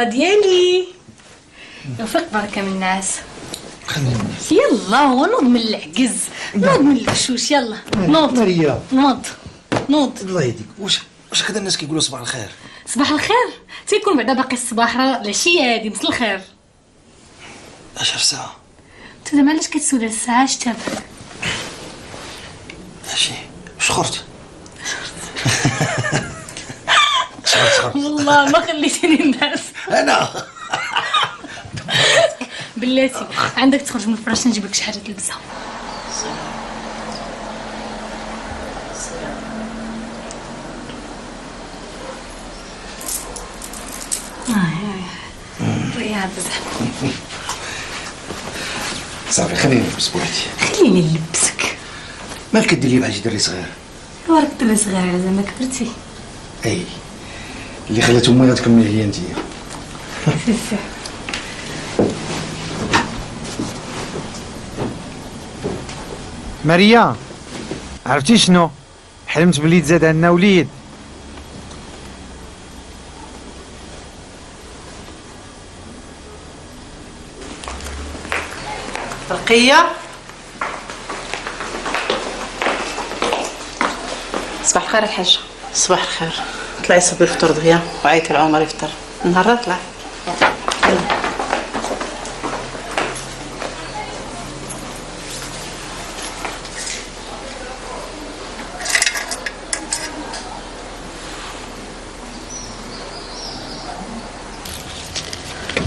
الصغرى ديالي. وفيق بركه من الناس. خليني الناس. يلا هو نوض من العجز، نوض من الحشوش. يلا نوض ماريا، نوض. الله يهديك. واش هكذا الناس كيقولوا صباح الخير؟ صباح الخير تيكون بعدا باقي الصباح، راه العشيه هادي. مسا الخير. اش في الساعه؟ انت زعما علاش كتسول على الساعه؟ شتاب ماشي شخرت. والله ما خليتيني الناس. انا بلاتي عندك تخرج من الفراش نجيب لك شي حاجه تلبسها. رياض بزاف. صافي خليني نلبس بوحدي. خليني نلبسك. مالك كدير لي بحال شي دري صغير؟ وراك دري صغير على زعما كبرتي. اي اللي خلات امي تكمل ليا انتيا. ماريا، عرفتي شنو؟ حلمت بلي تزاد عندنا وليد. رقية، صباح الخير الحاجة. صباح الخير. طلعي صبي الفطور دغيا وعيطي لعمر يفطر. نهار طلع.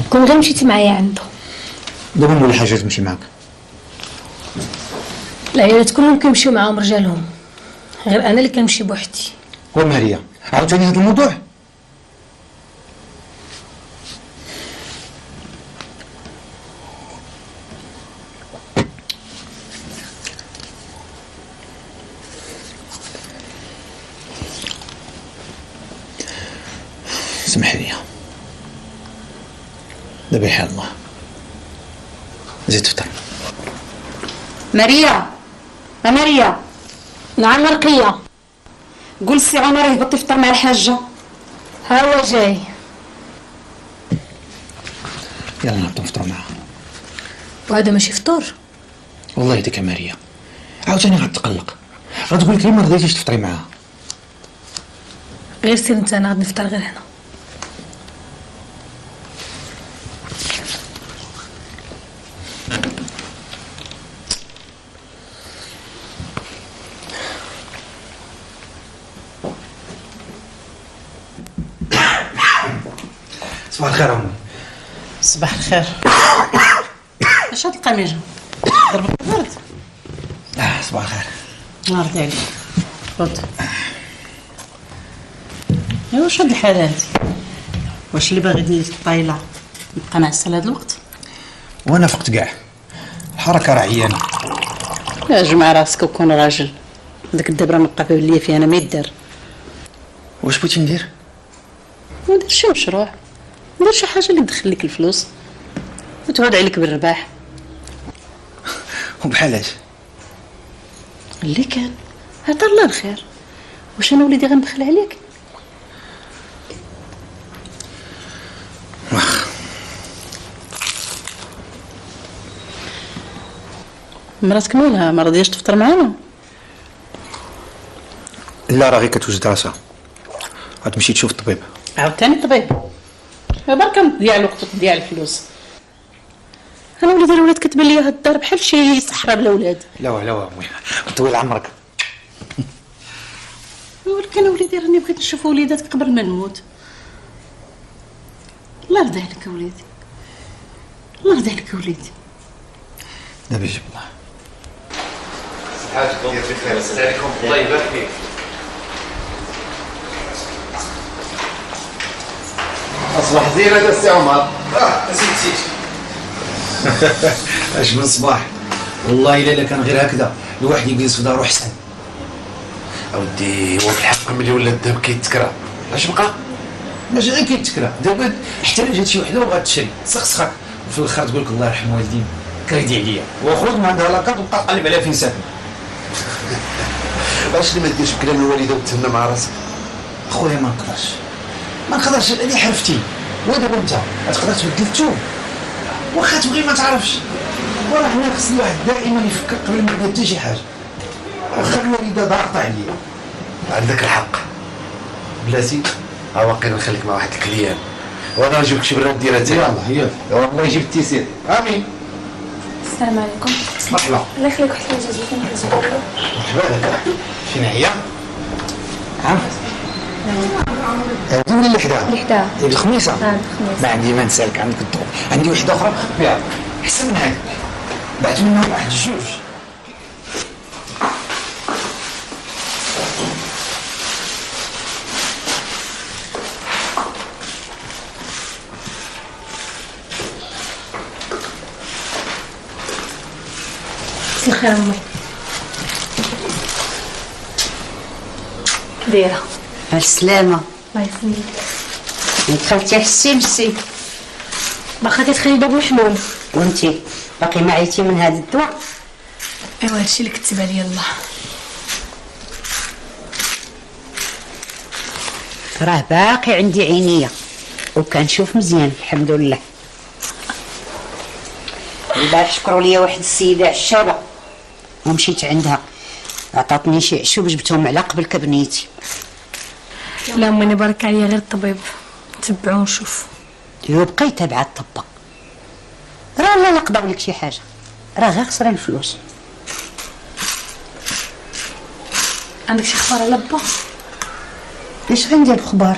كون غير مشيتي معايا عنده. دابا نقول حاجه تمشي معاك. العيالات كلهم كيمشيو معاهم رجالهم، غير انا اللي كنمشي بوحدي. وماريا عاوتاني هذا الموضوع؟ سمح لي دابا يحال الله زيد تفطر. ماريا، ماريا. نعم رقية. قول سي عمر يهبط يفطر مع الحاجة. ها هو جاي. يلا نهبطو نفطرو معاها. وهذا ماشي فطور. والله يهديك يا ماريا، عاوتاني غتقلق، غتقول لك لي ما رضيتيش تفطري معاها. غير سير انت، انا غادي نفطر غير هنا. صباح الخير امي. صباح الخير. اش هاد القميجة؟ ضربك البرد؟ صباح الخير. نهار عليك. خذ. ايوا واش هاد الحالة هادي؟ واش اللي باغي يدير الطايلة يبقى نعسل هاد الوقت؟ وانا فقت كاع، الحركه راه عيانه. يا جمع راسك وكون راجل. داك الدبره نبقى فيه اللي فيه انا ما يدار. واش بغيتي ندير؟ ندير شي مشروع، ندير شي حاجه اللي تدخل لك الفلوس وتعود عليك بالرباح. وبحالاش؟ اللي كان عطا الله الخير. واش انا وليدي غنبخل عليك؟ واخا. مراتك مالها ما رضياش تفطر معانا؟ لا راه غير كتوجد راسها، غتمشي تشوف الطبيب. عاوتاني الطبيب؟ برك تضيع الوقت وتضيع الفلوس. انا وليدي الولاد كتبان لي هاد الدار بحال شي صحراء بلا ولاد. لا امي طويل عمرك. ولكن انا وليدي راني بغيت نشوف وليداتك قبل ما نموت. الله يرضي عليك وليدي، الله يرضي عليك وليدي. دابا يجيب الله. حاجكم بخير. السلام عليكم. الله يبارك فيك. اصبح زين هذا السي عمر. نسيت. اش من صباح، والله الا كان غير هكذا الواحد يجلس في دارو احسن. اودي هو في الحق ملي ولا الذهب كيتكرى اش بقى؟ ماشي غير كيتكرا، دابا حتى الا جات شي وحده وبغات تشري تسخسخك وفي الاخر تقول لك الله يرحم والدين كريدي عليا، وخرج من عندها لاكارت وبقى تقلب عليها فين ساكن. علاش اللي ما ديرش بكلام الوالده وتهنى مع راسك؟ خويا ما نقدرش اللي حرفتي ودابا انت غتقدر تبدل الثوب واخا تبغي ما تعرفش. وراه هنا خص الواحد دائما يفكر قبل ما يدير حتى شي حاجه. واخا الوالده ضاغطه عليا. عندك الحق بلاتي. ها باقي نخليك مع واحد الكليان وانا نجيب لك شي براد ديرها انت. يلا والله يجيب التيسير. امين. السلام عليكم. مرحبا. الله يخليك واحد الحاجه زوينه كتجيبها لي. مرحبا لك. فين هي؟ هادي ولا اللي حداها؟ اللي حداها. ديال الخميسه؟ الخميسة. ما عندي ما نسالك عندك الضوء. عندي وحده اخرى مخبيها احسن من هذه. بعت منها واحد جوج. مساء الخير امي. دايره؟ على السلامة. الله يسلمك. دخلتي حسي باقا تتخلي الباب محلول. وانتي باقي ما عيتي من هذا الدواء؟ ايوا هادشي اللي كتب عليا الله. راه باقي عندي عينيا وكنشوف مزيان الحمد لله. البارح شكروا ليا واحد السيدة عشابة ومشيت عندها عطاتني شي عشوب جبتهم على قبل كبنيتي. لا امي انا بارك عليا غير الطبيب. نتبعو ونشوف. يبقى يتابع الطباء. راه لا قضاو لك شي حاجة راه غير خسران الفلوس. عندك شي اخبار على با؟ اش غندير بخبار؟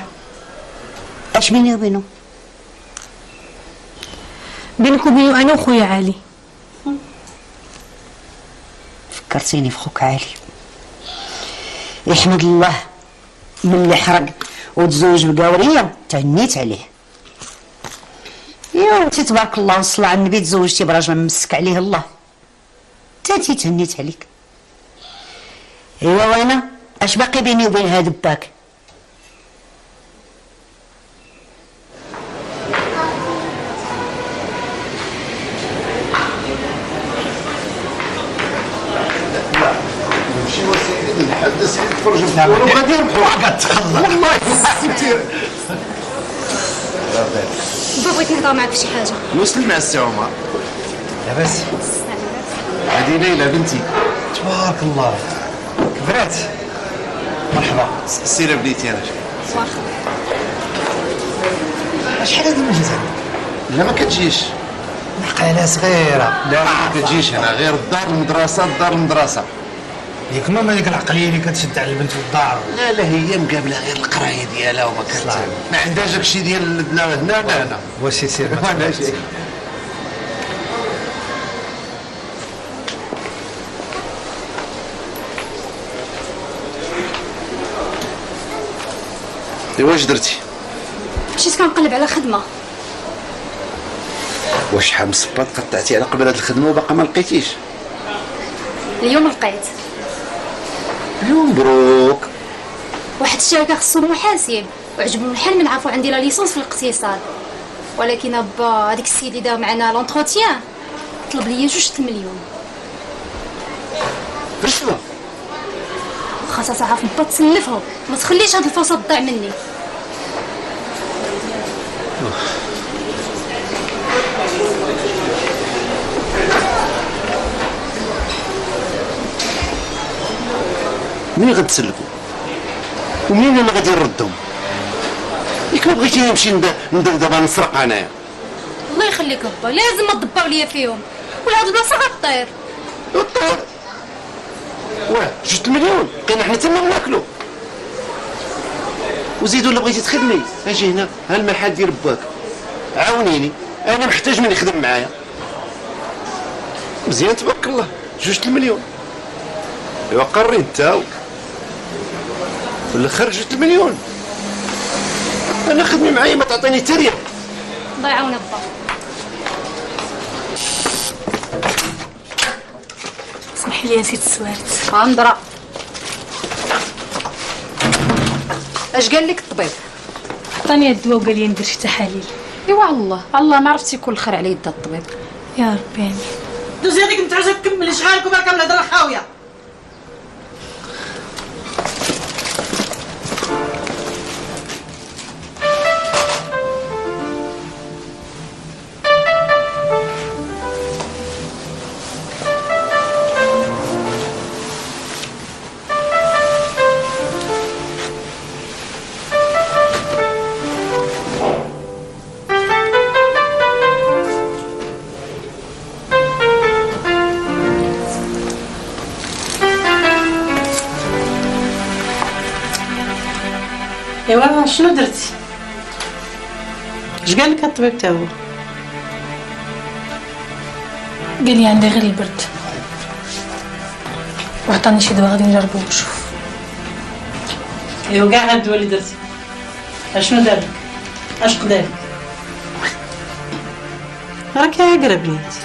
اش بيني وبينو؟ بينك وبينو انا وخويا علي. فكرتيني في خوك علي. يحمد الله من اللي حرق وتزوج بقاوريه تهنيت عليه. يا انت تبارك الله وصلى على النبي تزوجتي براجل ممسك عليه الله تاتي تهنيت عليك. ايوا وانا اش باقي بيني وبين هاد باك؟ شي وسيله نحدث حيت تفرج الفطور وغادي يربحوا. كتخلى والله سمتي. بابا بغيت نهضر معاك في شي حاجه. نوصل مع السي عمر. لاباس؟ هذه ليلى بنتي. تبارك الله كبرات. مرحبا. سير بنيتي انا. شحال هادي ما جيت عندك؟ لا ما كتجيش. العقاله صغيره. لا ما كتجيش هنا غير الدار المدرسه الدار المدرسه. ياك ماما ديك العقليه اللي كتشد على البنت في الدار. لا هي مقابله غير القرايه ديالها وما ما عندهاش داكشي ديال هنا. واش يصير؟ ولا شيء. واش درتي؟ مشيت كنقلب على خدمه. واش شحال من صباط قطعتي على قبل هاد الخدمه وباقا ما لقيتيش؟ اليوم لقيت مبروك. واحد الشركه خصو محاسب وعجبهم الحال من عرفوا عندي لا ليسونس في الاقتصاد، ولكن ابا هذيك السيد اللي دار معنا لونتروتيان طلب لي 2 المليون. رشوه؟ خاصها تعرف با تسلفهم ما تخليش هاد الفرصه تضيع مني. منين غتسلفوا؟ ومنين انا غادي نردهم؟ ياك ما بغيتي نمشي دابا نسرق انايا. الله يخليك ابا لازم ما تدبر ليا فيهم ولا هاد البلاصه غطير. وطير واه 2 المليون بقينا حنا تما ناكلو. وزيدوا الا بغيتي تخدمي اجي هنا ها المحل ديال باك عاونيني انا محتاج من يخدم معايا. مزيان تبارك الله 2 المليون. ايوا قري انت في الاخر 2 المليون. انا خدمي معايا ما تعطيني حتى ريال. الله يعاون ابا. اسمح لي نسيت السوارت. غندرة اش قال لك الطبيب؟ عطاني الدواء وقال لي ندير شي تحاليل. ايوا الله ما عرفتي يكون الخير على يد الطبيب. يا ربي امين. دوزي هذيك نتعجب كملي شحالك وبالك من الهضره خاويه. ايوا شنو درتي؟ اش قال لك الطبيب تا هو؟ قال لي عندي غير البرد وعطاني شي دواء غادي نجربو ونشوف. ايوا كاع هاد الدواء اللي درتي اشنو دارلك؟ اش قدالك؟ راكي عاقله بنيتي،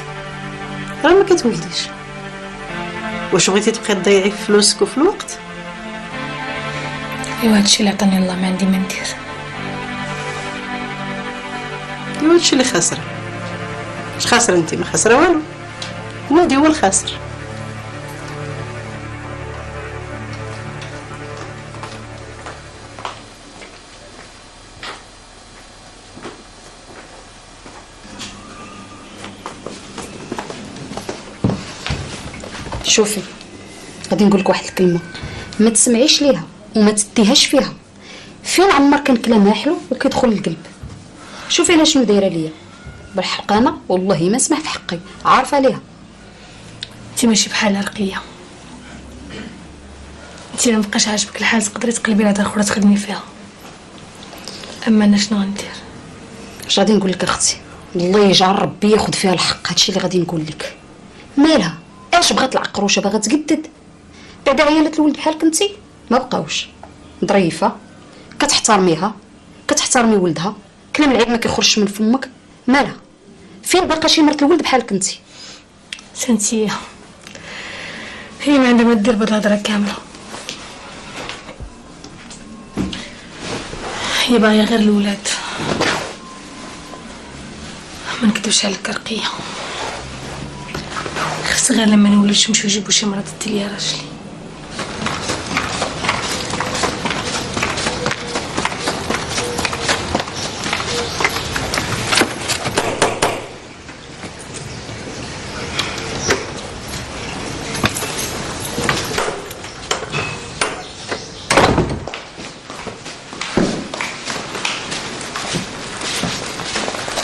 راه ما كتولديش. واش بغيتي تبقاي تضيعي في فلوسك وفي الوقت؟ ايوا هادشي اللي عطاني الله ما عندي ما ندير. ايوا هادشي اللي خاسره. اش خاسره انت؟ ما خاسره والو، ولادي هو الخاسر. شوفي غادي نقول لك واحد الكلمه، ما تسمعيش ليها وما تديهاش فيها. فين عمر كان كلامها حلو وكيدخل القلب. شوفي انا شنو دايره ليا بالحق، انا والله ما نسمح في حقي، عارفه ليها. انت ماشي بحال رقيه، انت ما بقاش عاجبك الحال تقدري تقلبي لهاد اخرى تخدمي فيها. اما انا شنو غندير؟ اش غادي نقول لك اختي؟ الله يجعل ربي ياخذ فيها الحق. هادشي اللي غادي نقول لك. مالها؟ اش بغات العقروشه؟ باغا تجدد بعدا عيالات الولد بحالك انتي ما بقاوش. ظريفه كتحترميها كتحترمي ولدها، كلام العيب ما كيخرجش من فمك. مالها؟ فين باقا شي مرت الولد بحالك انتي؟ سنتيه هي ما عندها ما دير بهاد الهضره كامله. هي باغيه غير الولاد. ما نكذبش عليك رقيه، خفت غير لما نولوش نمشيو نجيبو شي مرا تدي ليا راجلي.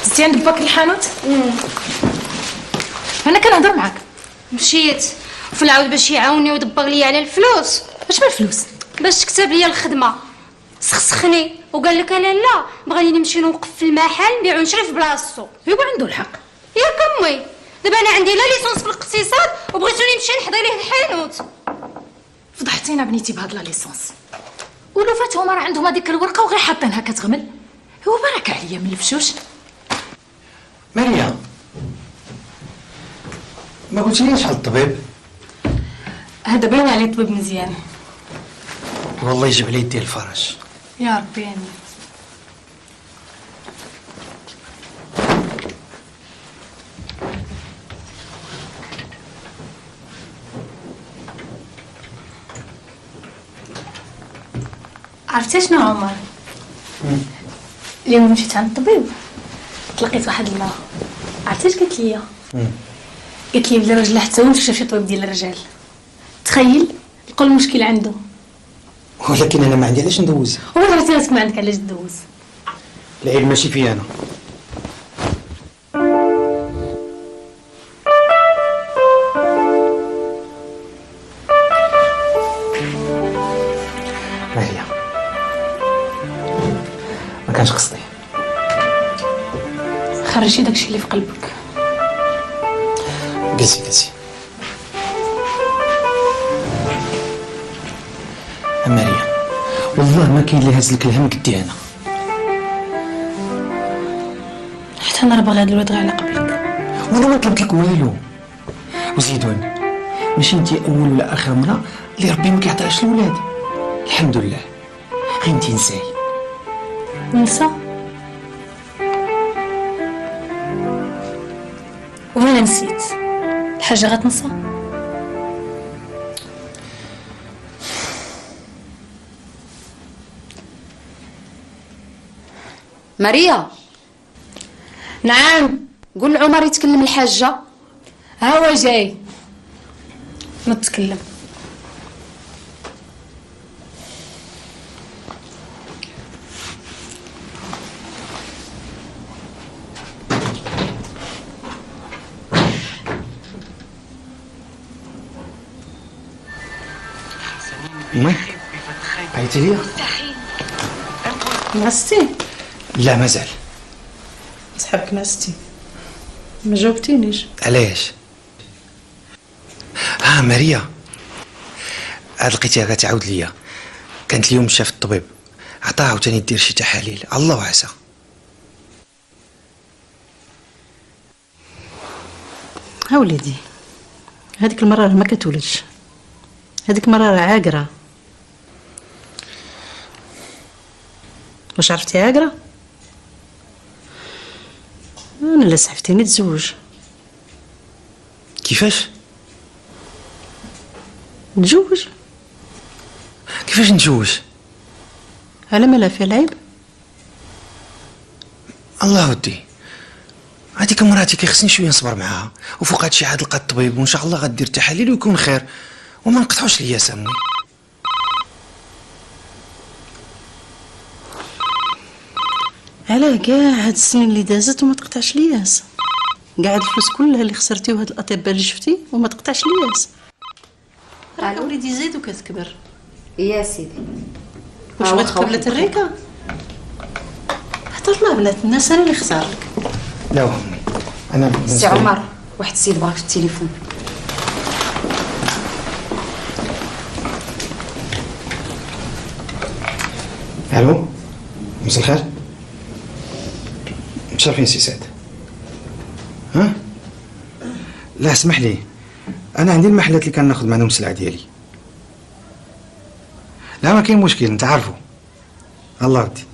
زتي عند باك الحانوت؟ انا كنهضر معاك. مشيت وفي العاود باش يعاوني ودبر لي على الفلوس. اش من الفلوس؟ باش تكتب لي الخدمه سخسخني وقال لك انا لا، بغاني نمشي نوقف في المحل نبيع ونشري في بلاصتو. يبا عنده الحق. ياك امي، دابا انا عندي لا ليسونس في الاقتصاد وبغيتوني نمشي نحضي ليه الحانوت. فضحتينا بنيتي بهاد لا ليسونس. ولوفات هما راه عندهم هذيك الورقه وغير حاطينها كتغمل. هو برك عليا من الفشوش. مريم، ما قلتيليش على الطبيب؟ هذا باين عليه طبيب مزيان. والله يجيب عليه يديه الفرج. يا ربي امين. عرفتي شنو عمر؟ اليوم مشيت عند الطبيب تلقيت واحد المرا. عرفتي اش قالت لي؟ قالت لي بلي راجل حتى هو مشى شي طبيب ديال الرجال. تخيل لقوا المشكل عنده. ولكن انا ما عندي علاش ندوز. وعرفتي راسك ما عندك علاش تدوز. العيب ماشي فيا انا. مريم، ما كانش قصدي. خرجي داكشي اللي في قلبك. قاسي مريم، والله ما كاين اللي هز لك الهم قدي انا. حتى انا راه باغي هاد الواد غير على قبلك. وانا ما طلبت لك والو. وزيدوني، ماشي انتي اول ولا اخر مرة اللي ربي ما كيعطيهاش الولاد. الحمد لله. غير انتي نساي. ننسى؟ وانا نسيت الحاجه غتنسى؟ ماريا، نعم. قول لعمر يتكلم الحاجه. ها هو جاي. ما تتكلم. امي، عيطتي ليا؟ نعستي؟ لا مازال. صحابك نعستي؟ ما جاوبتينيش. علاش؟ ماريا، هاد لقيتيها كتعاود ليا. كانت اليوم شاف الطبيب، عطاها عاوتاني دير شي تحاليل، الله عسى. ها وليدي، هذيك المرة راه ما كتولدش، هذيك المرة راه عاقرة. واش عرفتي عاقرة؟ انا لا سحفتيني تزوج. كيفاش؟ نتزوج؟ كيفاش نتزوج؟ على ما لا فيها العيب. الله ودي، هذيك مراتي كيخصني شويه نصبر معاها، وفوق هادشي عاد لقى الطبيب وان شاء الله غدير تحاليل ويكون خير، وما نقطعوش ليا سامي. علاه كاع هاد السنين اللي دازت وما تقطعش لياس، كاع هاد الفلوس كلها اللي خسرتي وهاد الاطباء اللي شفتي وما تقطعش لياس. راه وليدي زيد وكتكبر. يا سيدي واش بغات قبلة الريكه؟ هضر مع بنات الناس، انا اللي خسر لك. لا امي، انا سي عمر، واحد السيد بغاك في التليفون. الو، مساء الخير. متشرفين سي سعد. ها؟ لا اسمح لي، انا عندي المحلات اللي كناخذ معهم السلعه ديالي. لا ما كاين مشكل، انت عارفو. الله ودي،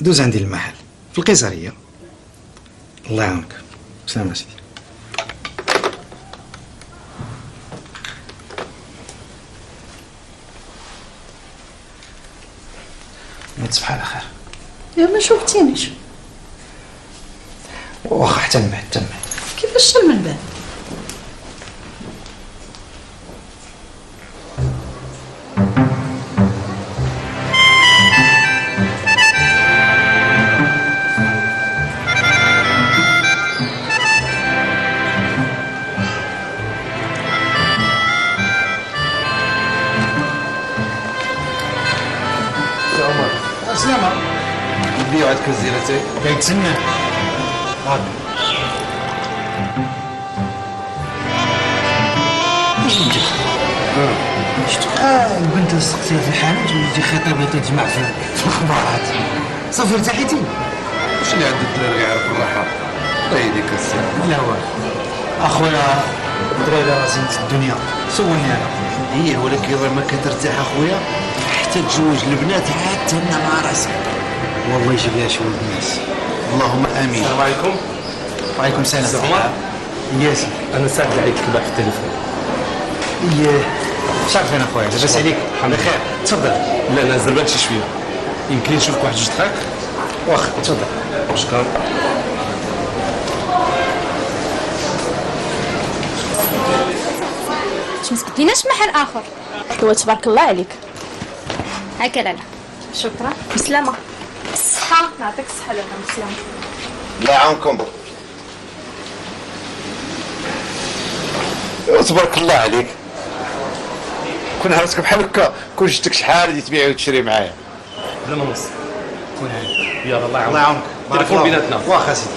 دوز عندي المحل في القيصريه. الله يعاونك. سلام سيدي. تصبح على خير. يا ما شوفتينيش. واخا حتى من بعد، حتى من بعد. كيفاش من بعد؟ سلامة. نبيو عاد كنزيلتي. كيتسنى. شفت البنت اللي سقتيها في الحانوت وليتي خطيبها تجمع في الخبارات. صافي ارتحيتي؟ واش اللي عند الدراري يعرفوا الراحه؟ الله يهديك السلام. لا والو اخويا، دراري زينة الدنيا، سولني انا. ايه ولكن راه ما كترتاح اخويا حتى تزوج البنات عاد تهنى مع راسك. والله يجيب لها شي ولد الناس. اللهم امين. السلام عليكم. وعليكم السلام. سي عمر. ياسي. انا سعد عليك كبار في التليفون. ايه شرفين اخويا، لاباس عليك؟ الحمد لله. بخير. تفضل. لا انا زربان شي شويه، يمكن نشوفك واحد جوج دقائق. واخا تفضل. شكرا. باش ما تبدليناش محل اخر. هو تبارك الله عليك. هكا لالا. شكرا. بسلامة. الصحة. نعطيك الصحة لالا. بسلامة. الله يعاونكم. تبارك الله عليك. كون عرفتك بحال هكا كون شفتك شحال غادي تبيعي وتشري معايا. بلا ما نص. كون هاني. يلا الله يعاونك. الله يعاونك. تليفون بيناتنا. واخا سيدي.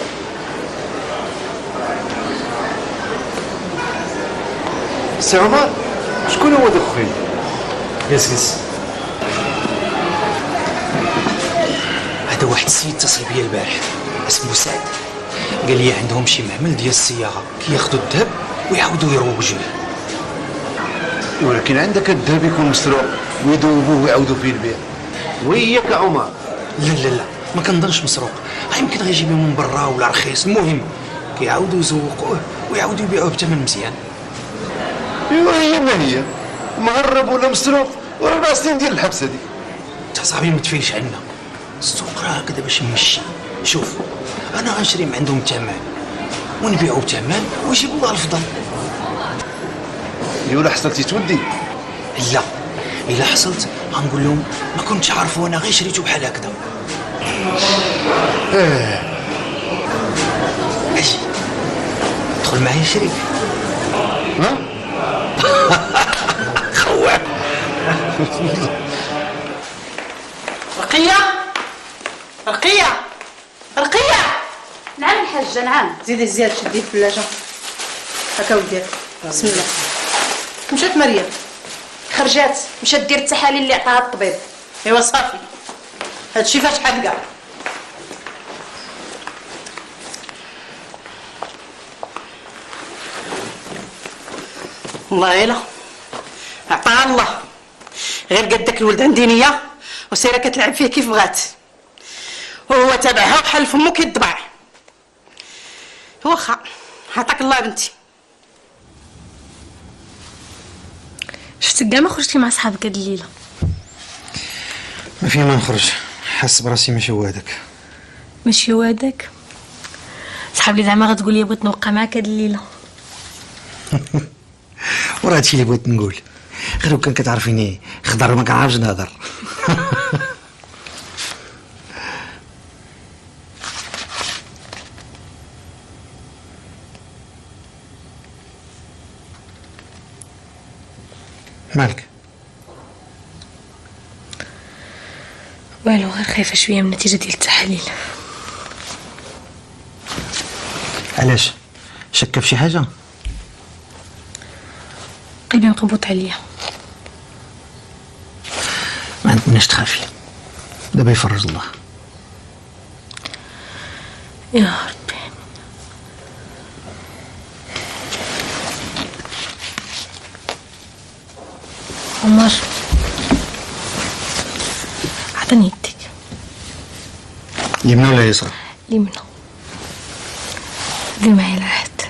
سي عمر، شكون هو داك خويا؟ قس هذا واحد السيد اتصل بيا البارح اسمه سعد، قال لي عندهم شي معمل ديال الصياغه كياخذوا الذهب ويعاودوا يروجوا له. ولكن عندك الذهب يكون مسروق ويذوبوه ويعاودوا فيه البيع. وياك عمر. لا ما كنظنش مسروق، يمكن غيجيبوه من برا ولا رخيص، المهم كيعاودوا يزوقوه ويعاودوا يبيعوه بثمن مزيان. ايوا هي ما هي مهرب ولا مسروق ورا 4 سنين ديال الحبس هذيك. انت صاحبي ما تفيلش عنا، السوق راه هكذا باش نمشي. شوف انا غنشري من عندهم بثمن ونبيعو بثمن ويجيب الله الفضل. ولا حصلتي تودي؟ لا الا حصلت غنقول لهم ما كنتش عارف وانا غير شريته بحال هكذا. اجي ادخل معايا شريك. ها؟ خوان. رقية رقيه رقيه. نعم الحاجه نعم. زيدي زياد شدي الثلاجه هكا وديك. بسم الله. مشات مريم. خرجات مشات دير التحاليل اللي عطاها الطبيب. ايوا صافي هادشي فاش حد كاع. والله الا عطاها الله، غير قد داك الولد عندي نيه وسيره كتلعب فيه كيف بغات، وهو تابعها وحل فمو كيطبع. واخا عطاك الله بنتي. شفتك كاع ما خرجتي مع صحابك هاد الليله؟ ما في ما نخرج، حاس براسي ماشي وادك. ماشي وادك؟ صحابي زعما غتقول لي بغيت نوقع معاك هاد الليله. وراه هادشي اللي بغيت نقول، غير كان كتعرفيني خضر ما كنعرفش نهضر. مالك؟ والو، غير خايفه شويه من النتيجه ديال التحاليل. علاش؟ شاكه في شي حاجه؟ قلبي مقبوط عليا. ما عندناش تخافي، دابا يفرج الله. يا ربي. عمر عطني يدك. يمنى ولا يسرى؟ اليمنى. دير معايا العهد.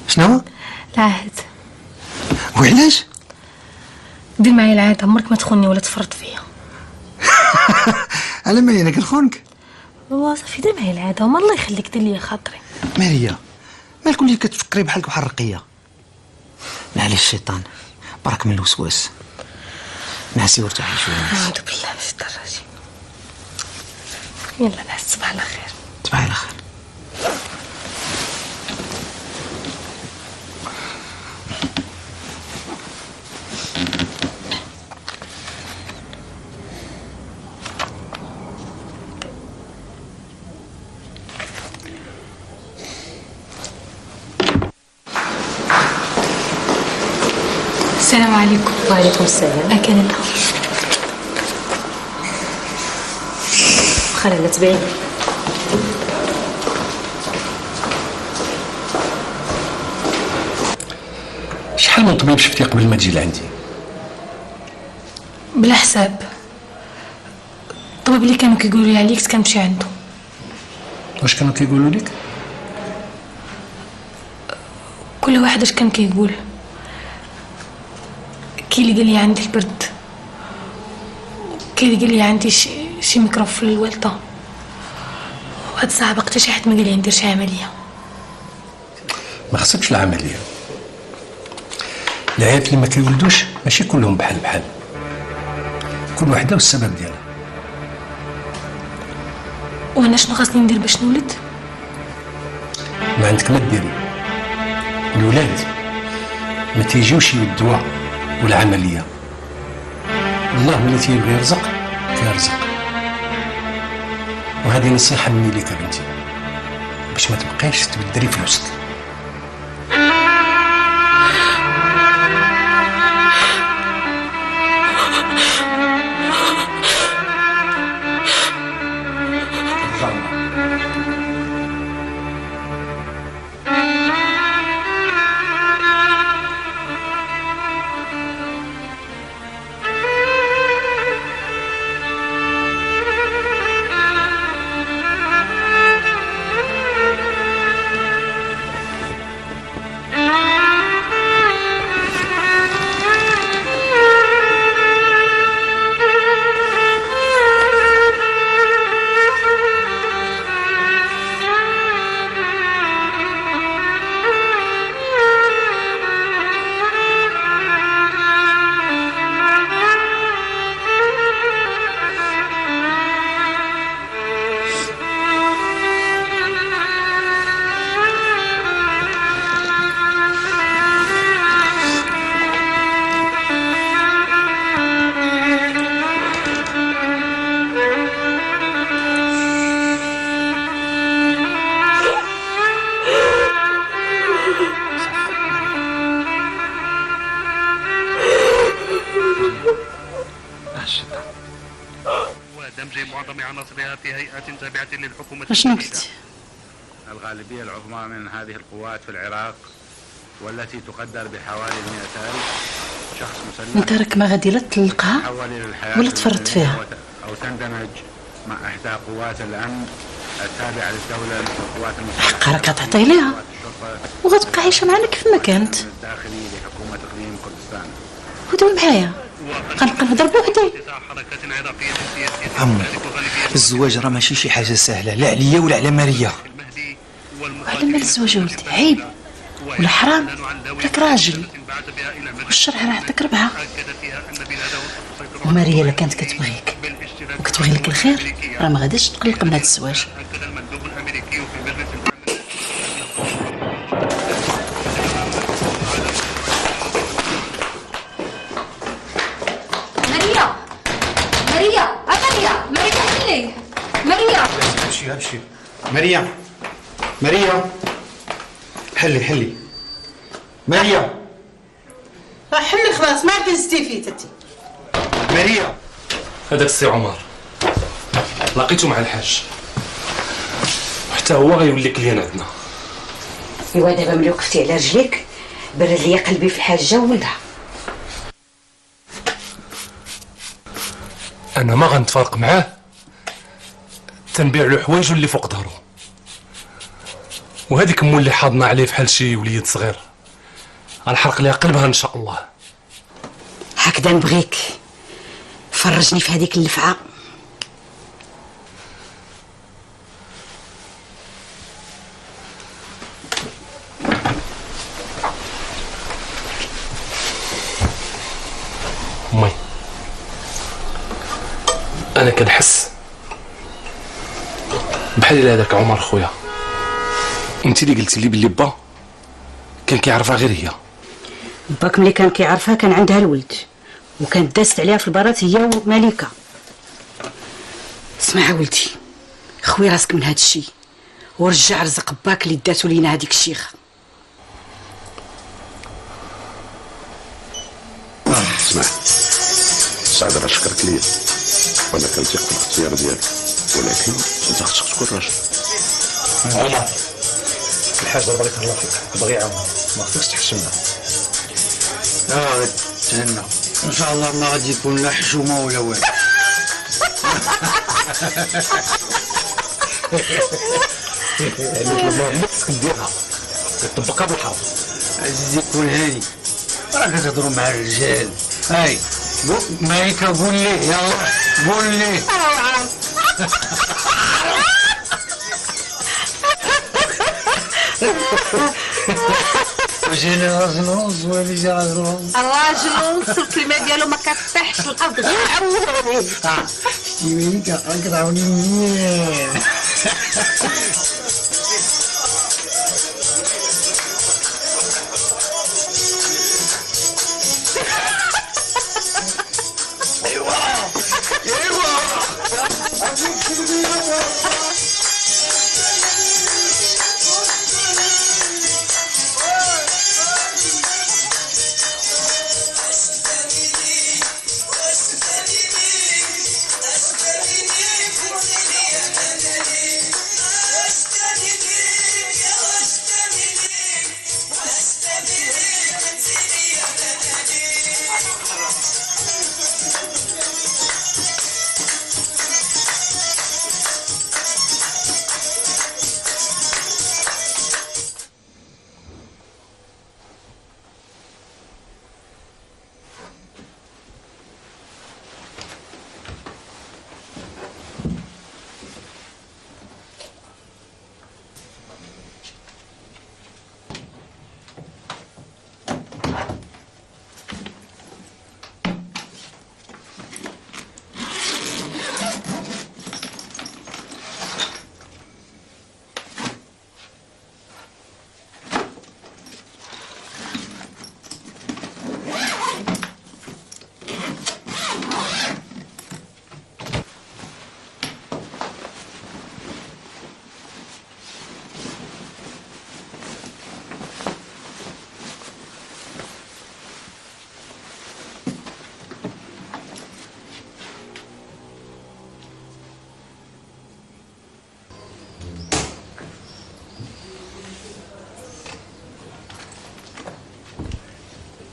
شنو؟ العهد. وعلاش؟ دير معايا العهد، عمرك ما تخوني ولا تفرط فيا. على مالي انا كنخونك؟ هو صافي دير معايا العهد، هما الله يخليك دير ليا خاطري. ماريا مالك وليتي كتفكري بحالك بحال رقيه؟ معليش الشيطان برك من الوسواس، نعسي وارتاحي شويه. اعوذ بالله من الشيطان الرجيم. يلا نعس، تصبح على خير. تصبحي على خير. السلام عليكم. وعليكم السلام. أكن الله. خلينا لا تبعي. شحال من طبيب شفتي قبل ما تجي لعندي؟ بلا حساب. الطبيب اللي كانوا كيقولوا لي عليك كنمشي عنده. واش كانوا كيقولوا لك؟ كل واحد اش كان كيقول. كاين اللي قال لي عندي البرد، كاين اللي قال لي عندي شي ميكروب في الوالده، وهاد الساعه باقي حتى شي حد ما قال لي ندير شي عمليه. ما خصكش العمليه. العيالات اللي ما كيولدوش ماشي كلهم بحال بحال، كل وحده والسبب ديالها. وانا شنو خاصني ندير باش نولد؟ ما عندك ما ديري. الولاد ما تيجيوش بالدواء والعمليه، الله ملي تيبغي يرزق كيرزق. وهذه نصيحه مني لك يا بنتي باش ما تبقايش تبدري فلوسك. معظم عناصرها في هيئات تابعة للحكومة اشنو الجديدة. قلتي؟ الغالبية العظمى من هذه القوات في العراق، والتي تقدر بحوالي 100,000 شخص مسلح، انت راك ما غادي لا تطلقها تحول إلى الحياة ولا تفرط فيها. أو تندمج مع إحدى قوات الأمن التابعة للدولة مثل القوات المسلحة. حقا راك تعطي ليها وغتبقى عايشه معنا كيف ما كانت. الداخلي لحكومة إقليم كردستان. ودوي معايا غنبقى نهضر بوحدي. عمو الزواج راه ماشي شي حاجه سهله، لا عليا ولا على ماريا. على مال الزواج ولدي عيب ولا حرام؟ راك راجل والشرع راه عندك 4. وماريا الا كانت كتبغيك وكتبغي لك الخير راه ما غاديش تقلق من هذا الزواج. ماريا ماريا ماريا ماريا حلي ماريا. ابشي ماريا حلي ماريا حلي خلاص ما كنزتي فيه تتي. ماريا. هذاك السي عمر لقيته مع الحاج، وحتى هو غيولي كليان عندنا. ايوا دابا ملي وقفتي على رجليك برد لي قلبي في الحاجه وولدها. انا ما غنتفارق معاه، تنبيع له حوايجو اللي فوق ظهرو، وهذيك مو اللي حاضنا عليه بحال شي وليد صغير غنحرق ليها قلبها ان شاء الله. هكذا نبغيك، فرجني في هذيك اللفعه. امي انا كنحس بحال الا هذاك عمر خويا، انت اللي قلتي لي باللي با كان كيعرفها غير هي. باك ملي كان كيعرفها كان عندها الولد وكانت دازت عليها في البارات هي ومليكه. اسمع ولدي، خوي راسك من هاد الشيء ورجع رزق باك اللي داتو لينا هذيك الشيخه. اسمع سعد راه شكرك ليا وانا كنثق في الاختيار ديالك، ولكن انت خصك تكون راجل. عمر الحاج بارك الله فيك بغي يعاون، ما خصكش تحشمنا. تهنى ان شاء الله ما غادي يكون لا حشومه ولا والو. خصك ديرها تطبقها بالحرف. عزيزي كون هادي راك كتهضروا مع الرجال. هاي مايكا قول ليه يلا قول ليه. واش انا راجل نص ولا جا راجل نص؟ الراجل نص الكلمه ديالو ما كتطيحش في الارض غير عوض. شتي مايكا كتعاوني مزيان.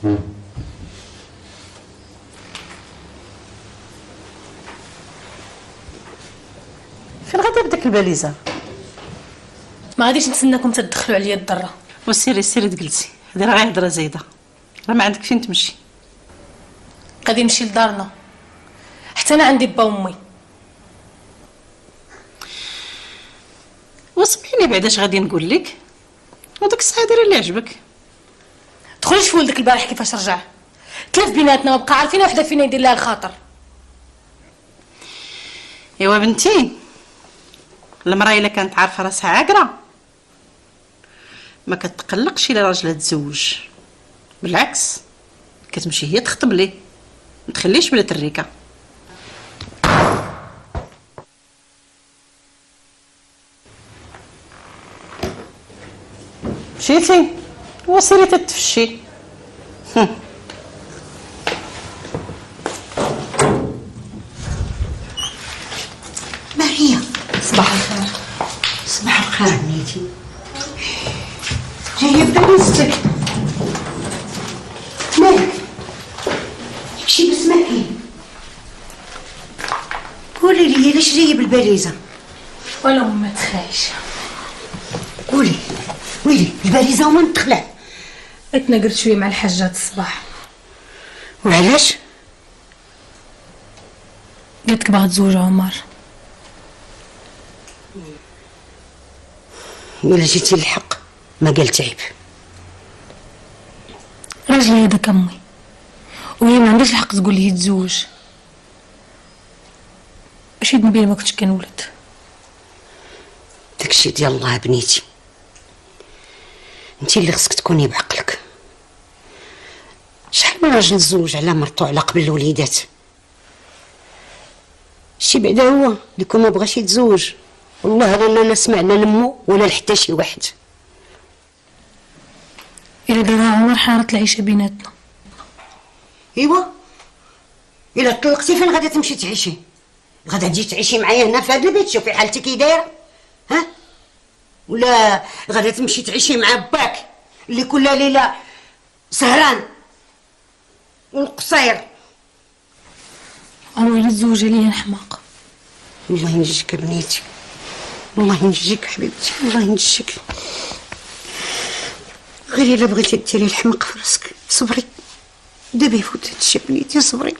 فين غادي بداك الباليزه؟ ما غاديش نتسناكم تدخلوا عليا الضره. وسيري سيري تجلسي، هذه راه غير هضره زايده، راه ما عندك فين تمشي. غادي نمشي لدارنا، حتى انا عندي با وامي. وسمعيني بعدا اش غادي نقول لك، وداك الساعه ديري اللي عجبك. دخلي شوفوا ولدك البارح كيفاش رجع، تلاف بيناتنا وبقى عارفين وحده فينا يدير لها الخاطر. ايوا بنتي، المراه الا كانت عارفه راسها عاقره ما كتقلقش الا راجلها تزوج، بالعكس كتمشي هي تخطب ليه، ما تخليش بلا تريكه. مشيتي وسيري تتفشي. ماريا، صباح الخير. صباح الخير بنيتي، جايه بباليزتك، مالك؟ شي بسمعي، قولي لي علاش جايه بالباليزه؟ ولا ما تخايش. قولي ويلي الباليزه ومن تخلع؟ اتناقرت شويه مع الحاجات الصباح. وعلاش؟ قالت لك باغا تزوج عمر. ولا جيتي للحق ما قالت عيب. راجلي هذاك امي، وهي ما عندهاش الحق تقول لي يتزوج. اش نبين ما كنتش كنولد. داكشي ديال الله بنيتي، انتي اللي خصك تكوني بعقلك. شحال من راجل تزوج على مرتو على قبل الوليدات، شي بعدا هو اللي كون ما بغاش يتزوج والله لا نسمع لا لمو ولا لحتى شي واحد. الا دارها عمر حارت العيشه بيناتنا. ايوا الا طلقتي فين غادي تمشي تعيشي؟ غادي تجي تعيشي معايا هنا في هذا البيت؟ شوفي حالتي كي دايره، ها؟ ولا غادي تمشي تعيشي مع باك اللي كل ليله سهران والقصير؟ عمري لا تزوج عليا نحماق. الله ينجيك بنيتي، الله ينجيك حبيبتي، الله ينجيك. غير الا بغيتي ديري الحمق في راسك صبري، دابا يفوت هادشي بنيتي، صبري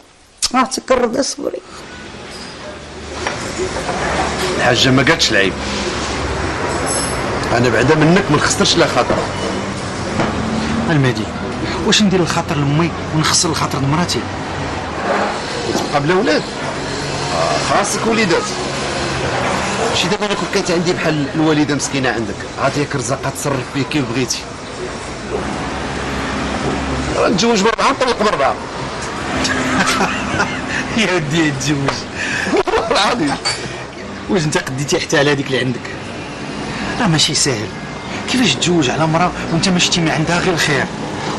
عرفتك الرضا، صبري. الحاجه ما قالتش العيب، انا بعدا منك ما نخسرش لا خاطر. المهدي، واش ندير الخاطر لامي ونخسر الخاطر لمراتي؟ وتبقى بلا ولاد؟ خاصك وليدات. شي دابا انا كون كانت عندي بحال الوالده مسكينه عندك، عطيك رزقها تصرف فيه كيف بغيتي. نتزوج ب4 نطلق ب4. يا ودي تزوج العظيم. واش انت قديتي حتى على هذيك اللي عندك؟ راه ماشي ساهل، كيفاش تزوج على مرأة وانت ما شتي من عندها غير الخير،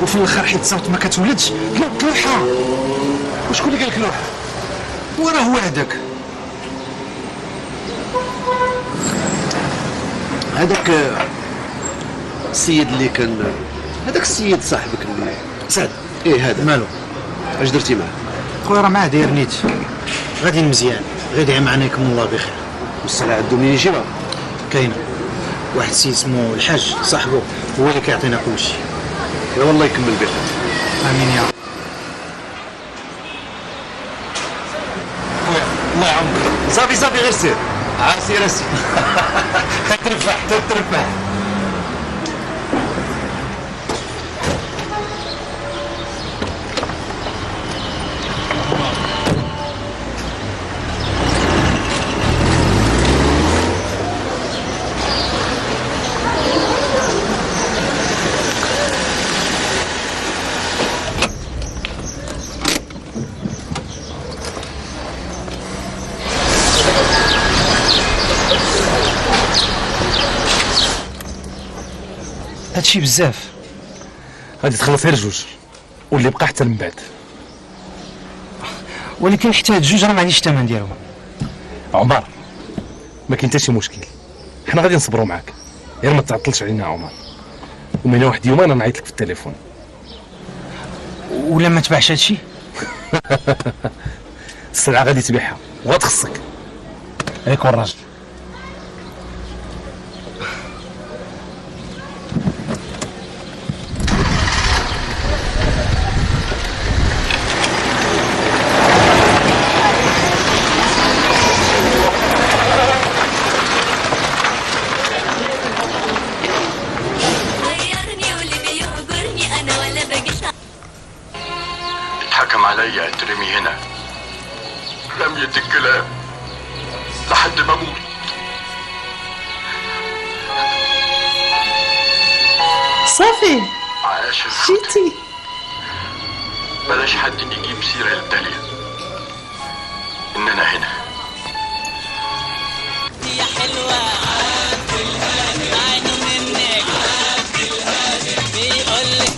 وفي الاخر حيت صوت ما كتولدش كلوحه. وشكون اللي قال كلوحه؟ وراه هو هذاك. هذاك السيد اللي كان، هذاك السيد صاحبك اللي سعد. ايه هذا مالو؟ اش درتي معاه؟ خويا راه معاه داير نيت، غادي مزيان، غير معنا يكون الله بخير. والصلاة عندو منين يجي راه؟ كاينه واحد السيد اسمه الحاج صاحبه، هو اللي كيعطينا كلشي. يا والله يكمل بخير. امين يا رب. خويا الله يعاونك. صافي غير سير، سير اسير. ترفع. هادشي بزاف، غادي تخلص غير 2 واللي بقى حتى من بعد. ولكن حتى هاد 2 راه ما عنديش الثمن ديالهم. عمر ما كاين حتى شي مشكل، حنا غادي نصبروا معاك، غير ما تعطلش علينا عمر. ومن واحد يوم انا نعيط لك في التليفون. ولا ما تباعش هادشي؟ السلعه غادي تبيعها وغتخصك. هاك هو الراجل. اتحكم علي اترمي هنا، رمية الكلام لحد ما اموت. صافي عاش جيتي. بلاش حد يجيب سيرة للدالية اننا هنا. يا حلوة عينه منك بيقولك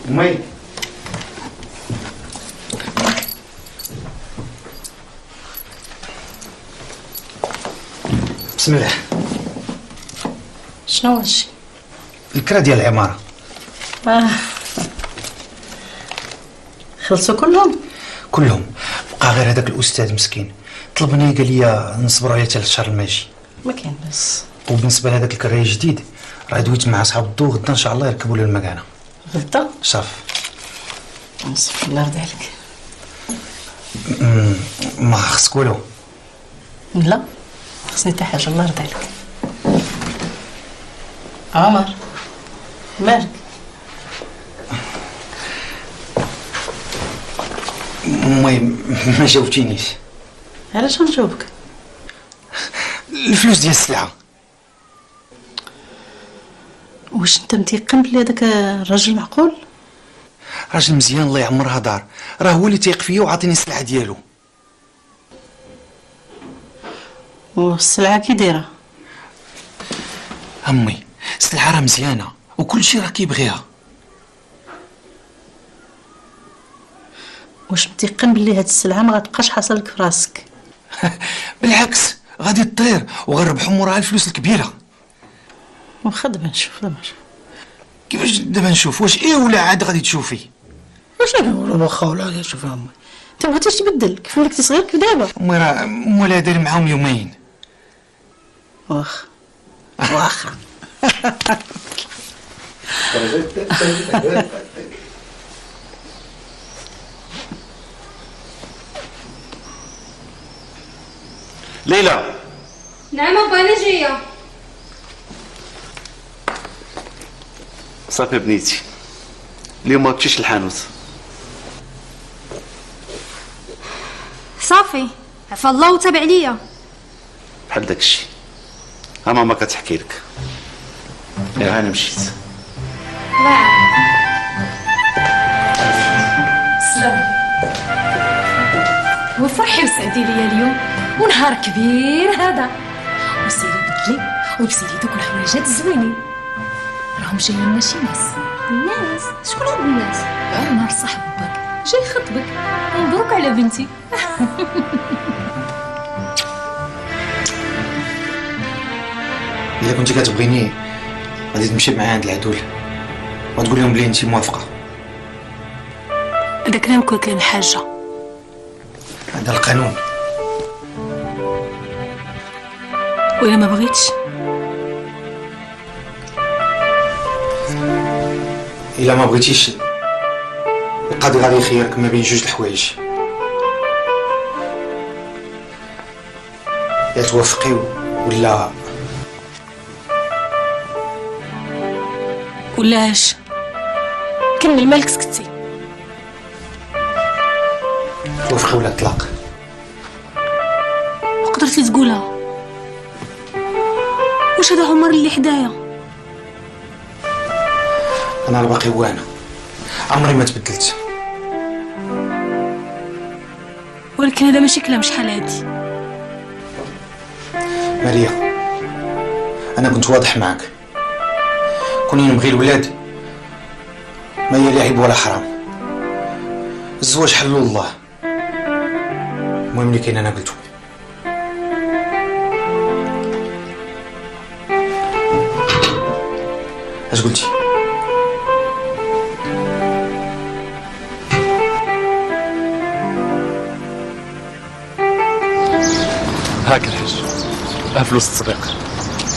مي بسم الله. شنو هادشي؟ الكرا ديال العماره. خلصوا كلهم؟ كلهم. بقى غير هذاك الاستاذ مسكين طلبني قال لي نصبروا عليه حتى الشهر الماجي. ما كاين بس. وبالنسبه لهذاك الكراي الجديد راه دويت مع اصحاب الضو، غدا ان شاء الله يركبوا له المكانه. غدا؟ صافي. نصف الله يرضي عليك. ما خصك والو. لا خصني حتى حاجه، الله يرضي عليك. عمر مالك؟ المهم ما جاوبتينيش. علاش غنجاوبك؟ الفلوس ديال السلعه. واش انت متيقن بلي هذاك الراجل معقول؟ راجل مزيان الله يعمرها دار، راه هو اللي تيق فيا وعطيني السلعه ديالو. والسلعه كي دايره؟ امي السلعه راه مزيانه وكل شيء راه كيبغيها. واش متيقن بلي هاد السلعه ما غتبقاش حاصل لك في راسك؟ بالعكس غادي تطير وغنربحوا موراها الفلوس الكبيره. واخا دابا نشوف دابا. كيفاش دابا نشوف؟ واش ايه ولا عاد غادي تشوفي؟ واش انا واخا ولا شوف امي انت ما بغيتيش تبدل كيف ولكتي صغير كيف دابا. امي راه مولاها داير معاهم يومين. واخا واخا. ليلى. نعم ابا انا جايه. صافي بنيتي، اليوم ما كنتيش الحانوت. صافي عفا الله وتابع ليا. بحال داكشي ها ماما كتحكي لك. يا انا مشيت. الله يعاون. سلام. وفرحي وسعدي ليا اليوم ونهار كبير هذا. وسيري بدلي ولبسي لي دوك الحوايجات الزوينين. راهم جايين لنا شي ناس. الناس؟ شكون هاد الناس؟ عمر صاحبك جاي يخطبك. مبروك على بنتي. الا كنتي كتبغيني غادي تمشي معايا عند العدول وتقول لهم بلي انت موافقه. هذا كلام كل كلام حاجه. هذا القانون. ولا ما بغيتش؟ الا ما بغيتيش القاضي غادي يخيرك ما بين جوج الحوايج، يا توافقي ولا اش؟ كمل مالك سكتي. وافقي ولا طلاق. وقدرتي تقولها؟ واش هذا عمر اللي حدايا؟ انا الباقي هو انا، عمري ما تبدلت. ولكن هذا ماشي كلام شحال هادي. ماريا، انا كنت واضح معك، كوني نبغي الولاد ما هي لعب ولا حرام، الزواج حلو الله. المهم اللي كاين انا قلتو. اش قلتي؟ هاك الحاج، ها فلوس التسويق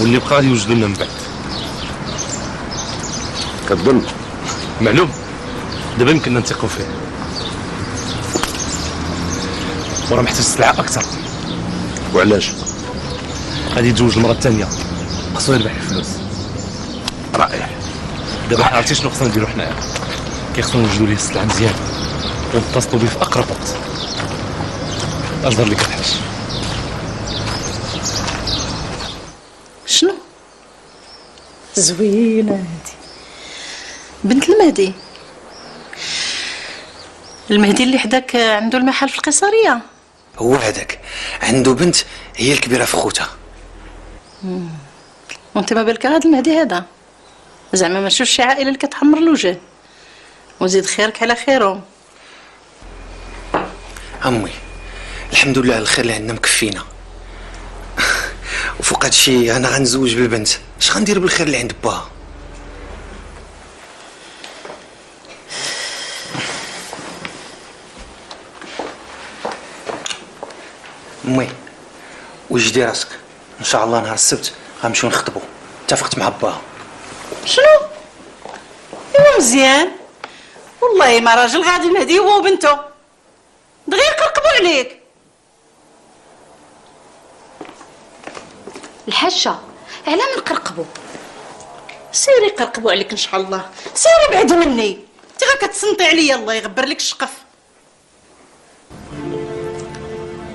واللي بقى غادي يوجدوا لنا من بعد. كتظن؟ معلوم، دابا يمكننا نثقوا فيه. وراه محتاج سلعه اكثر. وعلاش؟ غادي يتزوج المره الثانيه، خاصو يربح الفلوس. رائع. دابا حنا عرفتي شنو خصنا نديرو حنايا؟ كيخصنا نوجدوا ليه السلعه مزيان ونتصلوا بيه في اقرب وقت. اش دار لك الحاج؟ شنو؟ زوينة هادي بنت المهدي. المهدي اللي حداك عنده المحل في القيصرية. هو هذاك عنده بنت هي الكبيره في خوتها. وانت ما بالك هذا المهدي هذا زعما ما شوفش شي عائله اللي كتحمر الوجه، وزيد خيرك على خيرهم. امي الحمد لله الخير اللي عندنا مكفينا. وفوق هادشي انا غنزوج بالبنت، اش غندير بالخير اللي عند باها؟ امي وجدي راسك، ان شاء الله نهار السبت غنمشيو نخطبوا، اتفقت مع باها. شنو؟ ايوا مزيان، والله ما راجل غادي المهدي هو وبنته دغيا يقرقبوا عليك. الحاجه على ما نقرقبوا؟ سيري يقرقبوا عليك ان شاء الله، سيري بعدي مني، انت غا كتصنتي عليا الله يغبر لك الشقف.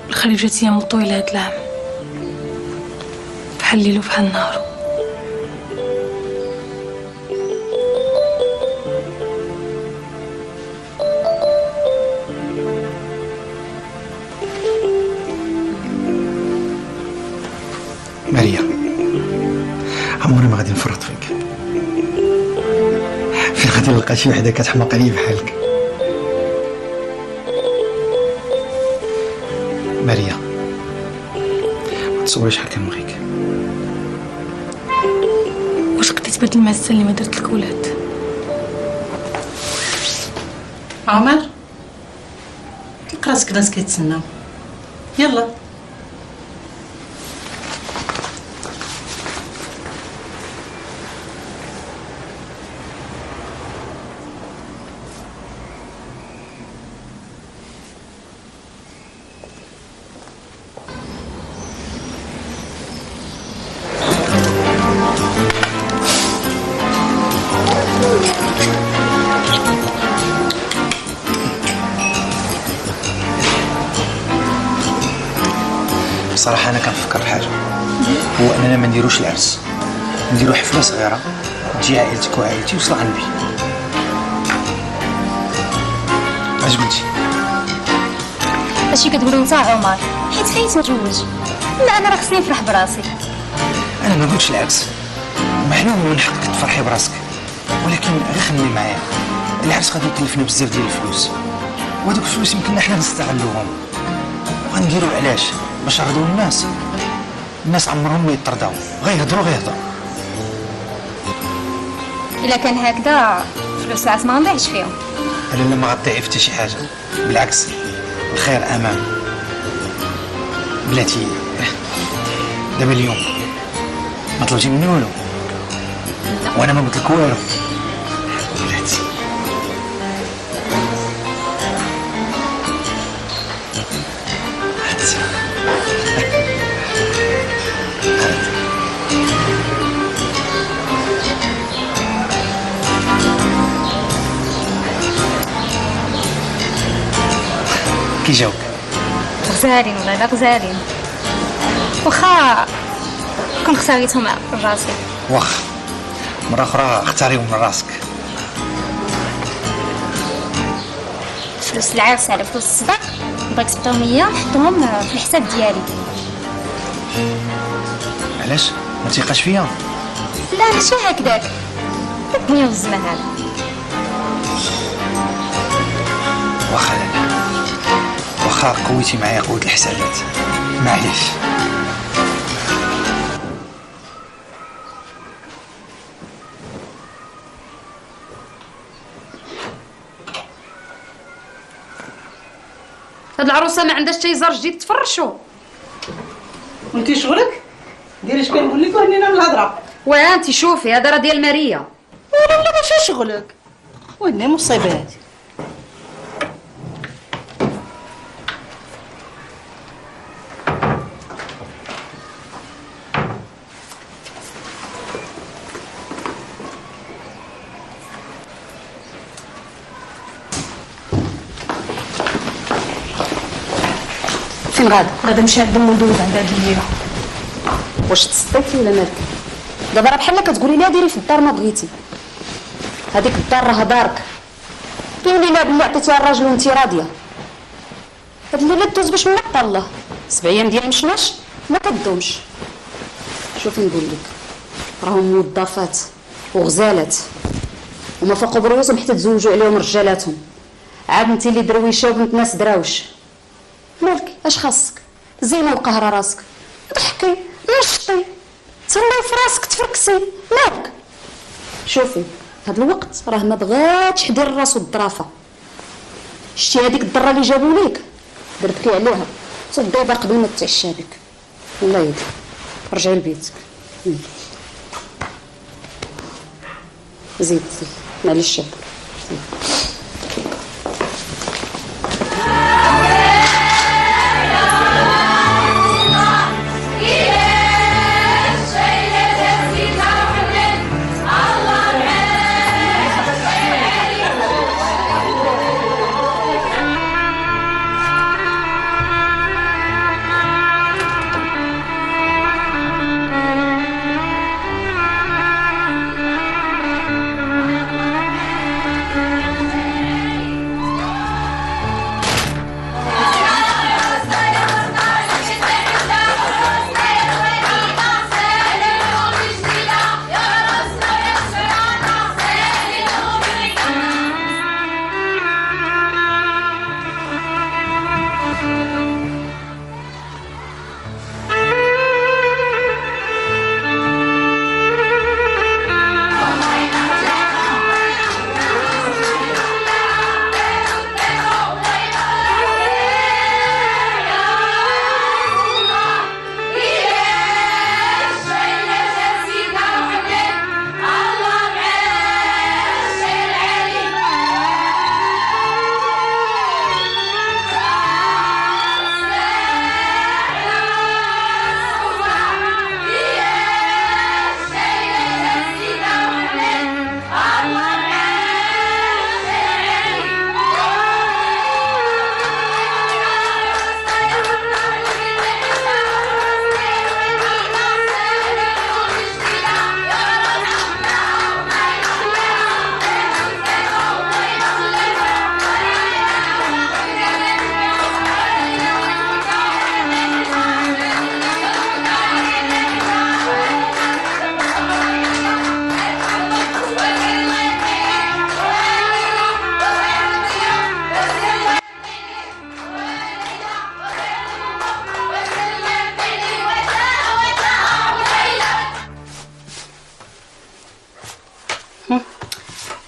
الخليفه جات ايام طويله هاد العام، بحال الليل وبحال النهار. ماريا، عمري ما غادي نفرط فيك. فين غادي نلقى شي وحده كتحماق عليا بحالك؟ ماريا، ما تصوريش شحال كنبغيك. واش قدرتي تبدل مع السنه اللي ما درت لك ولاد؟ عمر راسك ناس كيتسناو، يلا. بصراحه انا كنفكر في حاجه، هو اننا ما نديروش العرس، نديرو حفله صغيره تجي عائلتك وعائلتي وصل عندي. اش قلتي؟ هادشي كتقولو نتا عمر حيت خايف نتزوج. لا انا راه خصني نفرح براسي. انا ما قلتش العكس، معلوم من حقك تفرحي براسك، ولكن غير خليني معايا. العرس غادي يكلفنا بزاف ديال الفلوس، وهذوك الفلوس يمكننا حنا نستغلوهم. وغنديرو علاش؟ باش نرضيو الناس عمرهم ما يطرداو، غيهضروا. الا كان هكذا فلوس العرس ما غنضيعش فيهم. انا ما غتضيعي حتى شي حاجه، بالعكس الخير امان. بلاتي دابا اليوم ما طلبتي مني والو، وانا ما قلت لك والو. بلاتي كيجاوبك؟ غزالين والله لا غزالين، واخا كون اختاريتهم من راسي. واخا مرة أخرى اختاريهم من راسك. فلوس العرس على فلوس الصداق بغيت تعطيهم ليا نحطهم في الحساب ديالي. علاش؟ ما تيقاش فيا؟ لا ماشي هكذاك، الدنيا والزمان هذا. واخا لالا، واخا قويتي معايا قوة الحسابات، معليش. هاد العروسه ما عندهاش حتى يزار جديد تفرشوا. وانتي شغلك ديري اش كنقول لك وهنينا من الهضره. واه انت شوفي هذا راه ديال ماريا. ولا ماشي شغلك، وهني مصيبه هادي. فين غادا؟ غادا مشى عند المدوز عند هاد الليله. واش تصدقتي ولا مالك؟ دابا راه بحال كتقولي لها ديري في الدار ما بغيتي. هذيك الدار راها دارك. قولي لها بلي عطيتيها الراجل وانتي راضيه. هاد الليله دوز باش منقى الله. 7 ايام ديال مشلاش ما كدومش. شوفي نقول لك، راهم موظفات وغزالات وما فوق بروسهم حتى تزوجوا عليهم رجالاتهم. عاد انت اللي درويشه وبنت ناس دراوش. مالك اش خاصك؟ زينه وقهره راسك، ضحكي نشطي تهلاي في راسك تفركسي مالك. شوفي هاد الوقت راه ما بغاتش حدير راسو الظرافه. شتي هذيك الضره اللي جابوا ليك درتكي عليها تصدي قبل ما تعشى بك. الله يديك رجعي لبيتك. زيد معليش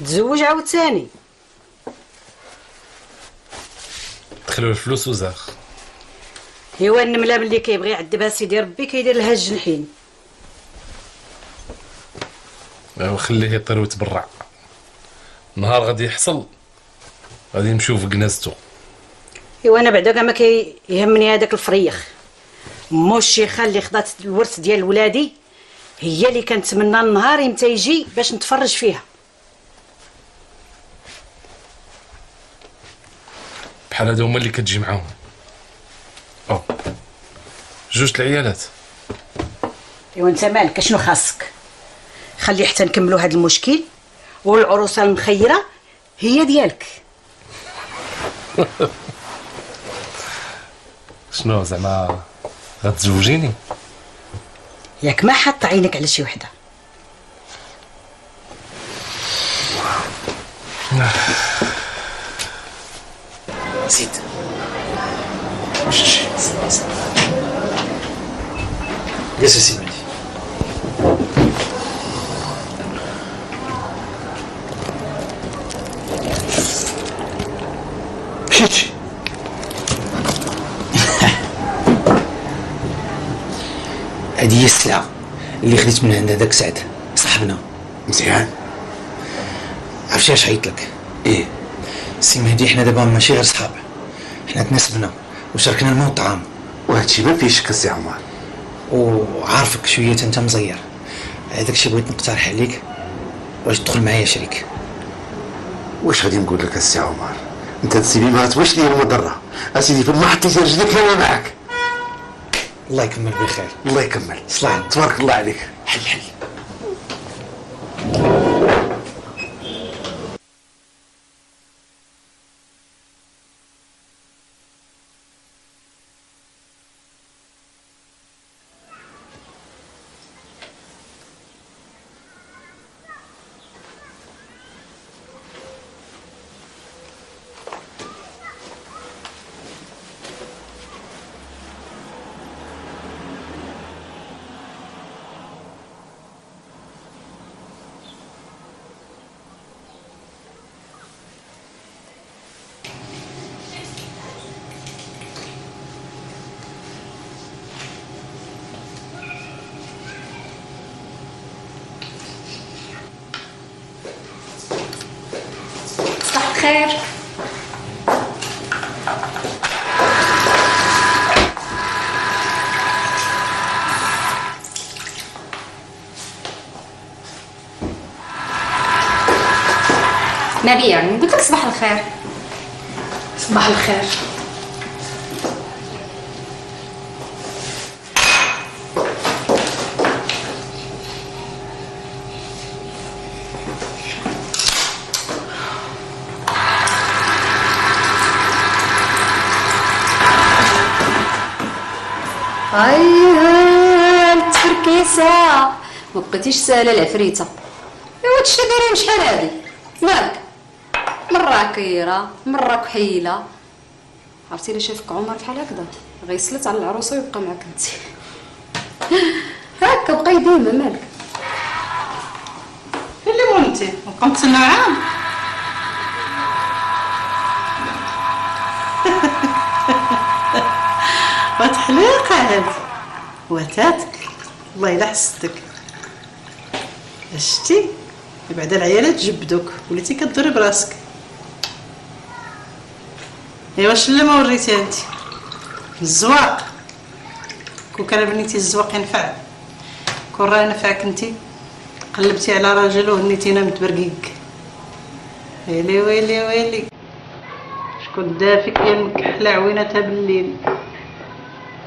تزوج عاوتاني. دخلوا الفلوس وزاخ. ايوا النمله ملي كيبغي يعذبها سيدي ربي كيدير لها الجنحين. وخليه يطير ويتبرع. نهار غادي يحصل غادي نمشيو في كنازتو. ايوا انا بعدا كاع ما كيهمني هذاك الفريخ. مو الشيخه اللي خدات الورث ديال ولادي هي اللي كنتمنى النهار امتى يجي باش نتفرج فيها. بحال هادو هما اللي كتجي معاهم. او جوج العيالات. ايوا انت مالك شنو خاصك؟ خلي حتى نكملوا هذا المشكل، والعروسه المخيره هي ديالك. شنو زعما غتزوجيني؟ ياك ما حاط عينك على شي وحده. زيد جلس يا سيدي. مشيتي هذه هي السلعة اللي خديت من عند هذاك سعد صاحبنا. مزيان. عرفتي اش عيط لك؟ ايه سي مهدي، حنا دابا ماشي غير صحاب، حنا تناسبنا وشاركنا الماء والطعام. وهادشي ما فيه شك السي عمر. وعارفك شويه انت مزير، هذاك الشيء بغيت نقترح عليك، واش تدخل معايا شريك؟ واش غادي نقول لك السي عمر؟ انت السيدي ما غتواش ليا المضره، اسيدي فين ما حطيتي رجلك انا معاك. الله يكمل بخير. الله يكمل. صلاح تبارك الله عليك. حل. صباح الخير. نبيع، قلت لك صباح الخير. صباح الخير. هاي التفركيسه ما بقيتيش ساهله العفريته. ايوا هادشي دايرين شحال هادي مالك؟ مره كيره مره كحيله. عرفتي الا شافك عمر بحال هكذا غيسلت على العروسه ويبقى معاك انت. هكا بقاي ديما مالك؟ اللي مو انت نبقى نتسناو عام. وتحليقه هادي وتاتك والله الا حسدتك. شتي بعدا العيالات جبدوك وليتي كدوري براسك. ايوا شنو ما وريتي انت الزواق؟ كون كان بنيتي الزواق ينفع، كون راه نفعك انت قلبتي على راجل وهنيتينا متبرقيق. ويلي ويلي ويلي شكون دافك يا مكحله عوينتها بالليل.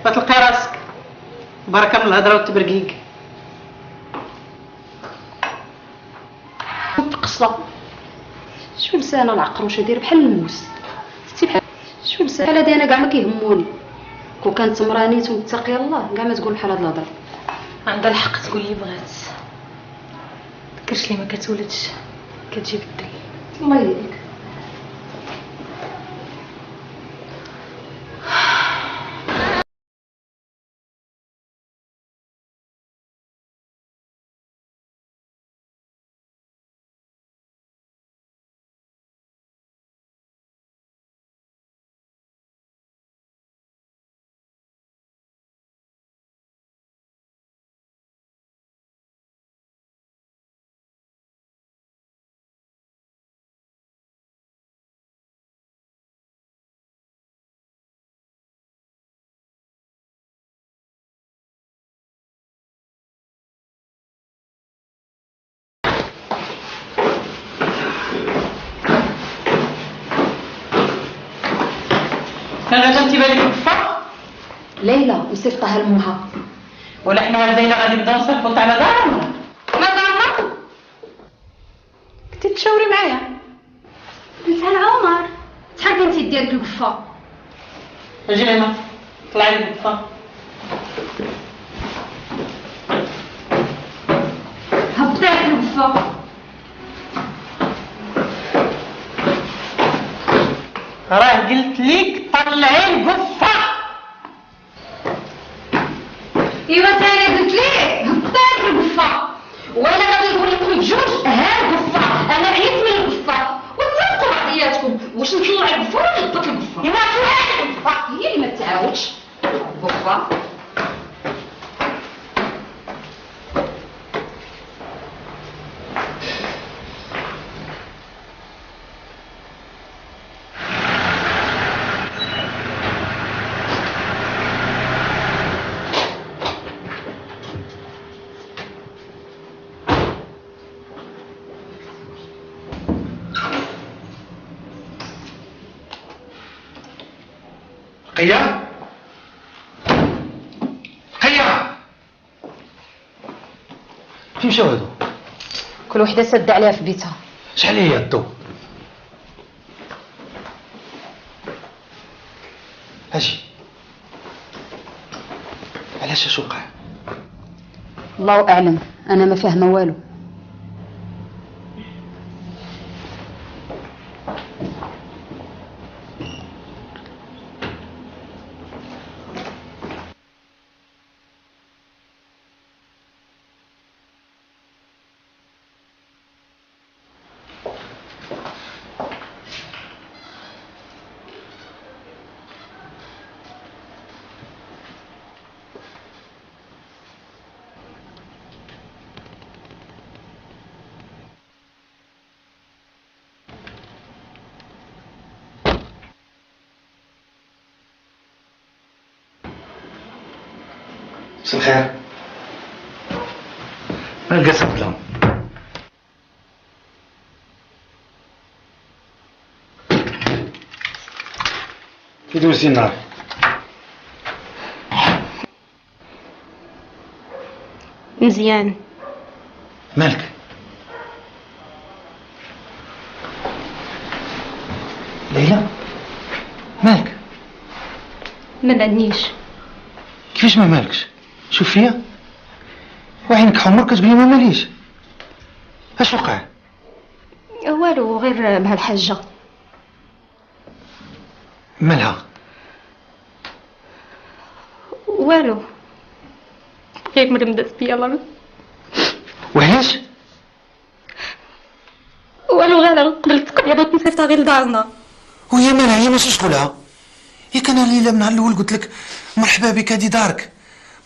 فتلقي راسك بركه من الهضره والتبرقيق. قصه شو لسانه العقروشه داير بحال الموس. شو لسانه هادي انا كاع ما كيهموني. كون كانت مرانيت ومتقيه الله كاع ما تقول بحال هاد الهضره. عندها الحق تقول لي بغات. فكرش لي ما كتولدش كتجي بالدل. الله يهديك. انا جبتي بالك بالفا ليلى مصيفطها لمها. ولا حنا والدينا غادي نبداو نصيفطوا على دارنا؟ ما دارنا؟ كنتي تشاوري معايا. قلت على عمر شحال كنتي ديالك القفه؟ اجي هنا طلعي لي بالفا. هبطي لك القفه. راه قلت لك طلعي القفه. ايوا ثاني قلت لك هبطي لك القفه. وانا غادي نقول لكم بجوج ها القفه. انا عييت من القفه وتفقوا بعضياتكم واش نطلع القفه ولا نهبط القفه. ايوا طلعي القفه هي اللي ما تعاودش القفه. قيا قيا فين مشاو هادو؟ كل وحده سد عليها في بيتها. شحال هي الضو؟ اجي علاش اش وقع؟ الله اعلم، انا ما فاهمه والو. مساء الخير. ما لقيت الظلام. كي دوزتي النهار؟ مزيان. مالك؟ ليلى مالك؟ ما معنيش. كيفاش ما مالكش؟ شوف فيا وعينك حمر كتقولي ما ماليش. اش وقع؟ والو غير مع الحاجه. مالها؟ والو غير مريم دازت بيا الله. وعلاش؟ والو غير قبل تقضي بغيت نصيفطها غير لدارنا. وهي مالها؟ هي ماشي شغلها. ياك انا ليلى من نهار الاول قلت لك مرحبا بك هادي دارك،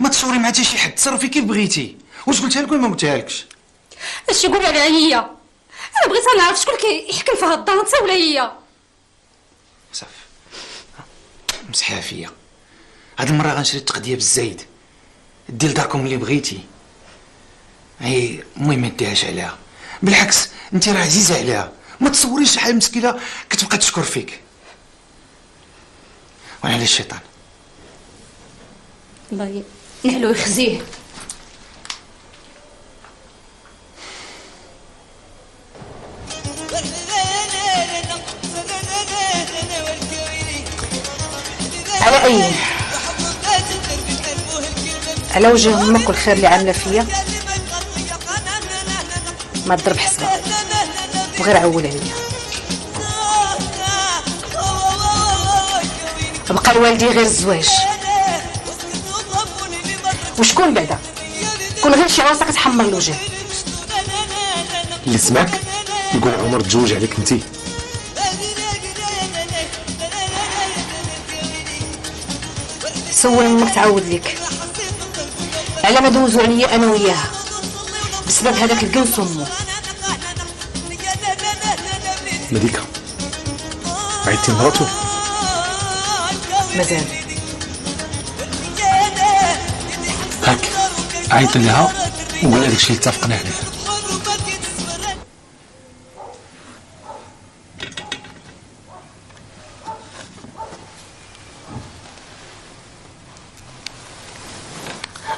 ما تصوري مع حتى شي حد، تصرفي كيف بغيتي. واش قلتها لك ولا ما قلتها لكش؟ اش يقول عليها هي؟ انا بغيت نعرف شكون كيحكم فيها الدار انت ولا هي؟ صافي مسحها فيا. هاد المره غنشري التقديه بالزايد، دير لداركم اللي بغيتي. هي المهم ما ديهاش عليها، بالعكس انت راه عزيزه عليها. ما تصوريش شحال مسكينه كتبقى تشكر فيك. وانا الشيطان الله نحلو يخزيه. على اي على وجه امك والخير اللي عامله فيا ما تضرب حسبها وغير عول عليا. بقى الوالدي غير الزواج. وشكون بعدا؟ كون غير شي عروسه كتحمر الوجه. اللي سمعك يقول عمر تزوج عليك انتي. سول امك تعاود لك على ما دوزو عليا انا وياها بسبب هذاك القنص امو. مليكه عيطتي مراتو؟ مازال. هاك عيط لها وقول لها داكشي اللي اتفقنا عليه.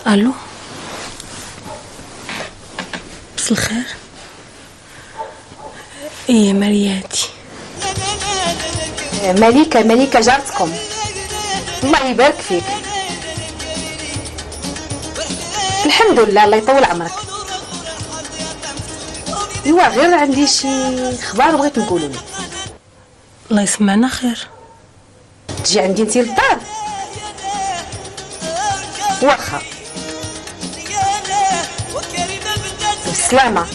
الو، بس الخير. ايه مرياتي. مليكة جارتكم، الله يبارك فيك. الحمد لله، الله يطول عمرك. ايوا غير عندي شي اخبار بغيت نقولوا لك. الله يسمعنا خير. تجي عندي انتي للدار؟ واخا. بالسلامة،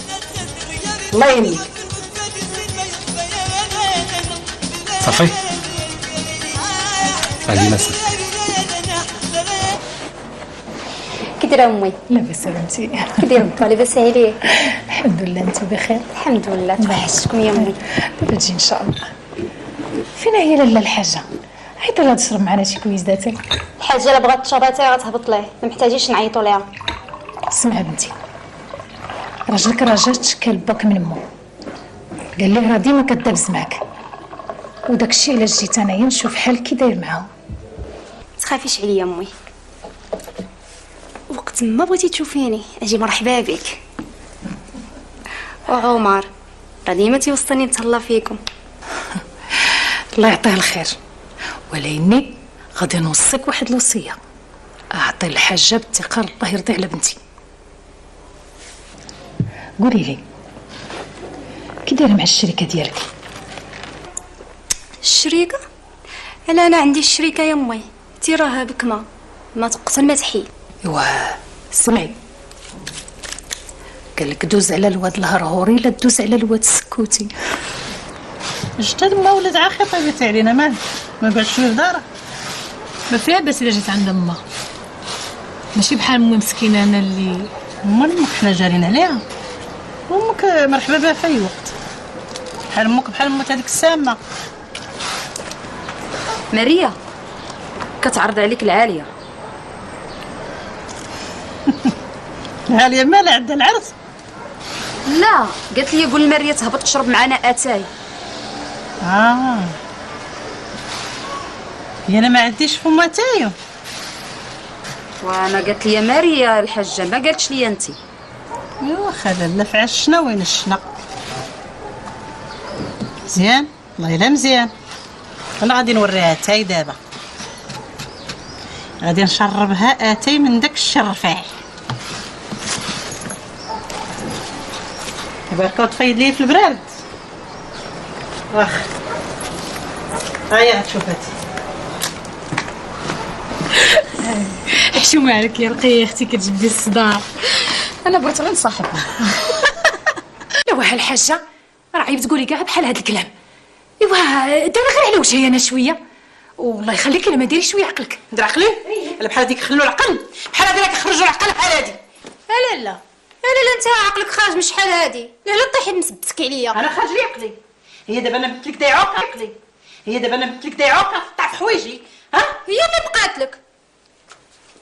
الله يهنيك. صافي علي مسا. كي دايره امي؟ لاباس بنتي. كي داير با؟ لاباس عليك؟ الحمد لله، انت بخير؟ الحمد لله. توحشتكم يا امي. دابا تجي ان شاء الله. فين هي لاله الحاجه؟ حيت لا تشرب معنا شي كويزاتي. الحاجه الا بغات تشرب حتى غتهبط ليه، ما محتاجيش نعيطوا ليها. اسمع بنتي، راجلك راه جا تشكل باك من مو، قال لي راه ديما كدابز معاك، وداك الشيء علاش جيت انايا نشوف حال كي داير معاهم. تخافيش عليا امي، وقت ما بغيتي تشوفيني اجي مرحبا بك. وعمر راه ديما تيوصلني نتهلا فيكم. الله يعطيه الخير، ولكني غادي نوصيك واحد الوصيه، اعطي الحاجه بالثقه الله يرضي على بنتي. قولي لي كي دايره مع الشركه ديالك؟ الشريكه؟ انا عندي الشريكه يا امي، تي راها بكمه ما تقتل ما تحيد. ايوا سمعي، قال لك دوز على الواد الهرهوري لا دوز على الواد السكوتي. جدد ما ولد عاخي طيبتي علينا مال ما بعدش في دارك. ما فيها باس الا جيت عند امها، ماشي بحال امي مسكينه انا اللي امك حنا جارين عليها. امك مرحبا بها في اي وقت، بحال امك بحال امك هذيك السامه. ماريا كتعرض عليك العاليه. عاليه مالها عندها العرس؟ لا قالت لي قول لماريا تهبط تشرب معنا اتاي. هي انا ما عنديش فم اتاي. وانا قالت لي ماريا الحاجه، ما قالتش لي انت. ايوا خلاله في عشنا وين الشنا. مزيان والله الا مزيان. انا غادي نوريها اتاي دابا، غادي نشربها اتاي من داك الشرفاعي. دابا تفيض لي في البراد. واخا هيا غتشوف هاتي. حشومه عليك يا رقيه اختي، كتجبدي الصداع. انا بغيت غير نصاحبها. ايوا الحاجه راه عيب تقولي كاع بحال هذا الكلام. ايوا ديري غير على وجهي انا شويه، والله يخليك الا ما ديري شويه عقلك. ندير عقلي؟ لا بحال هذيك خلو العقل، بحال هذي راك خرجوا العقل بحال هادي. لا لا لا انت عقلك خارج من شحال هادي، لا طيحي مسبتك عليا. انا خارج لي عقلي. هي دابا انا بدت لك دايعوكا عقلي، هي دابا انا بدت لك دايعوكا طاع في حوايجي. هي اللي بقات لك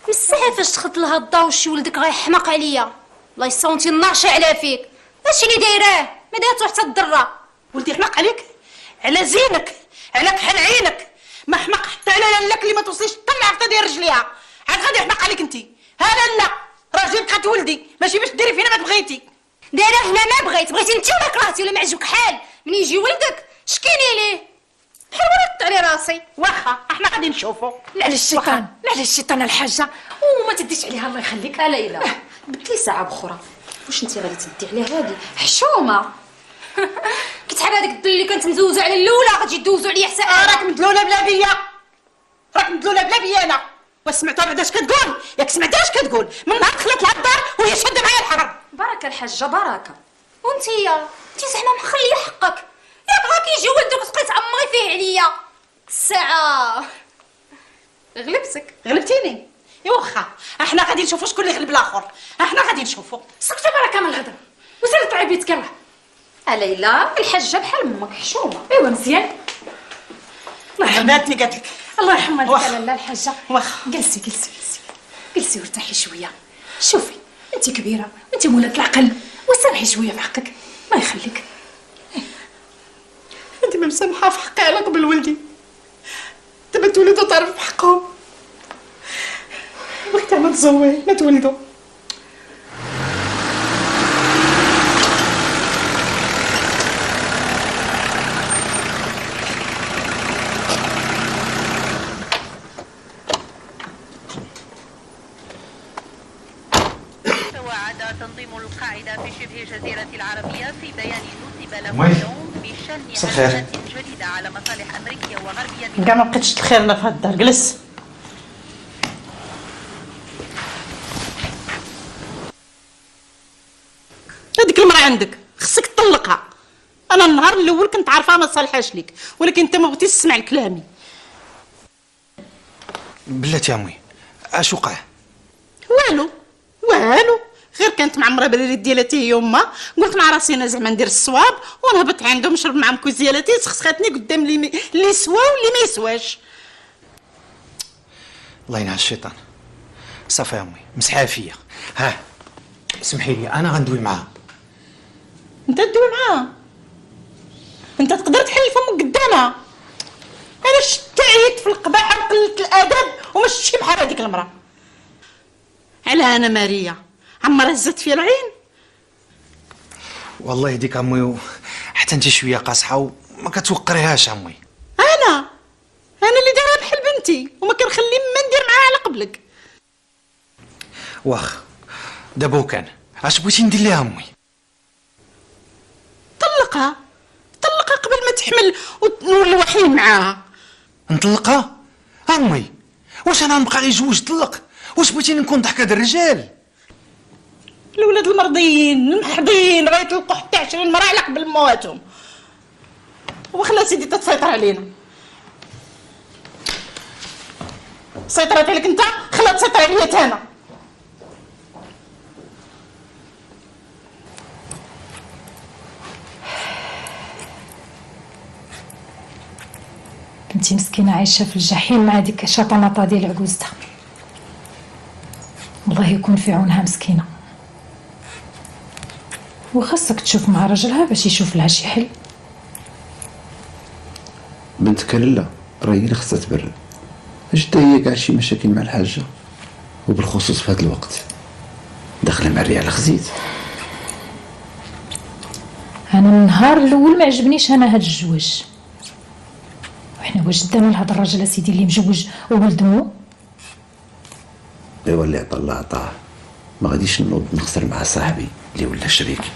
بالساعه فاش دخلت لها الضو شي ولدك غيحماق عليا. الله يصونتي النار شاعله فيك. هادشي اللي دايراه ما دارتو حتى الضره. ولدي حماق عليك على زينك، على كحل عينك، ما حماق حتى على لاك اللي ما توصليش طلع حتى داير رجليها. عاد غادي يحماق عليك انت. لا راجل بقات ولدي ماشي باش ديري فينا ما بغيتي. دايره هنا ما بغيتي انت ولا كرهتي ولا ما عجبك حال. من يجي ولدك شكيني ليه بحال ورقت على راسي. واخا احنا غادي نشوفوا. لا على الشيطان، لا على الشيطان الحاجه، وما تديش عليها الله يخليك. ليلى بدلي ساعه بخرى. واش انت غادي تدي على هادي حشومه؟ كتحب هذيك الدل اللي كنت مزوجه على الاولى غادي تدوزوا عليا حتى انا. راك مدلوله بلا بيا، راك مدلوله بلا بيا انا. واش سمعتوا بعدا اش كتقول؟ ياك سمعتي اش كتقول؟ من نهار دخلت لها الدار وهي شاده معايا الحرب. بركه الحاجه بركه. وانتيا انت زعما مخليه حقك، ياك غا كيجي ولدك وتبقاي تعمري فيه عليا الساعه. غلبتك. غلبتيني يا واخا احنا غادي نشوفوا شكون اللي غلب الاخر. احنا غادي نشوفوا. سقطي بركه من الغدر وسيري طلعي بيتك. ليلى الحاجه بحال امك حشومه. ايوا مزيان. الله غلباتني قالت لك. الله يرحم والديك. لا الحاجه واخا جلسي وارتاحي شويه. شوفي انت كبيره وانت مولات العقل، وسامحي شويه في حقك الله يخليك. انت ما مسامحه في حقي على قبل ولدي، دابا تولدوا تعرف بحقهم. بغيت تعمل تزوي لا تولدوا. توعد تنظيم القاعدة في شبه جزيرة العربية في بيان نسب له اليوم بشن هجمات جديدة على مصالح أمريكية وغربية. كاع ما بقيتش الخير انا في هاد الدار. جلس. هذيك المرأة عندك خصك تطلقها. انا النهار الاول كنت عارفاها ما صالحاش ليك، ولكن انت ما بغيتيش تسمع لكلامي. بلاتي امي اش وقع؟ والو غير كانت معمره بالريد ديالتي هي امها. قلت مع راسي انا زعما ندير الصواب ونهبط عندهم نشرب معهم كوز ديالتي. سخسخاتني قدام اللي يسوا واللي ما يسواش. الله ينعس الشيطان. صافي يا امي مسحها فيا. ها سمحي لي انا غندوي معاها. انت تدوي معاها؟ انت تقدر تحل فمك قدامها. انا شتعيت في القباحه وقله الادب وما شفتش بحال هذيك المراه. على انا ماريا عمرها هزت في العين. والله يديك امي حتى انت شويه قاصحه وما كتوقريهاش امي. انا اللي دايرها بحال بنتي وما كنخلي ما ندير معاها على قبلك. واخ دابا وكان اش بغيتي ندير ليها امي؟ طلقها قبل ما تحمل ونولي واحدين معاها. نطلقها؟ امي واش انا نبقى غير جوج طلق؟ واش بغيتيني نكون ضحكه د الرجال؟ الولاد المرضيين المحضين غيطلقوا حتى 20 مرة على قبل مواتهم. وخلا سيدي تسيطر علينا. سيطرت عليك انت خلا تسيطر عليا تا انا. كنتي مسكينه عايشه في الجحيم مع ديك الشطنطه ديال عجوزتها. الله يكون في عونها مسكينه. وخاصك تشوف مع راجلها باش يشوف لها شي حل. بنتك لاله راهي اللي خصها تبرد. جدة هي كاع شي مشاكل مع الحاجه، وبالخصوص في هذا الوقت داخله مع الريال خزيت. انا من النهار الاول ما عجبنيش انا هاد الزواج. وحنا واش دانا لهاد الراجل اسيدي اللي مجوج وولد مو؟ ايوا اللي عطا الله عطاه. ما غاديش نوض نخسر مع صاحبي اللي ولا شريكي.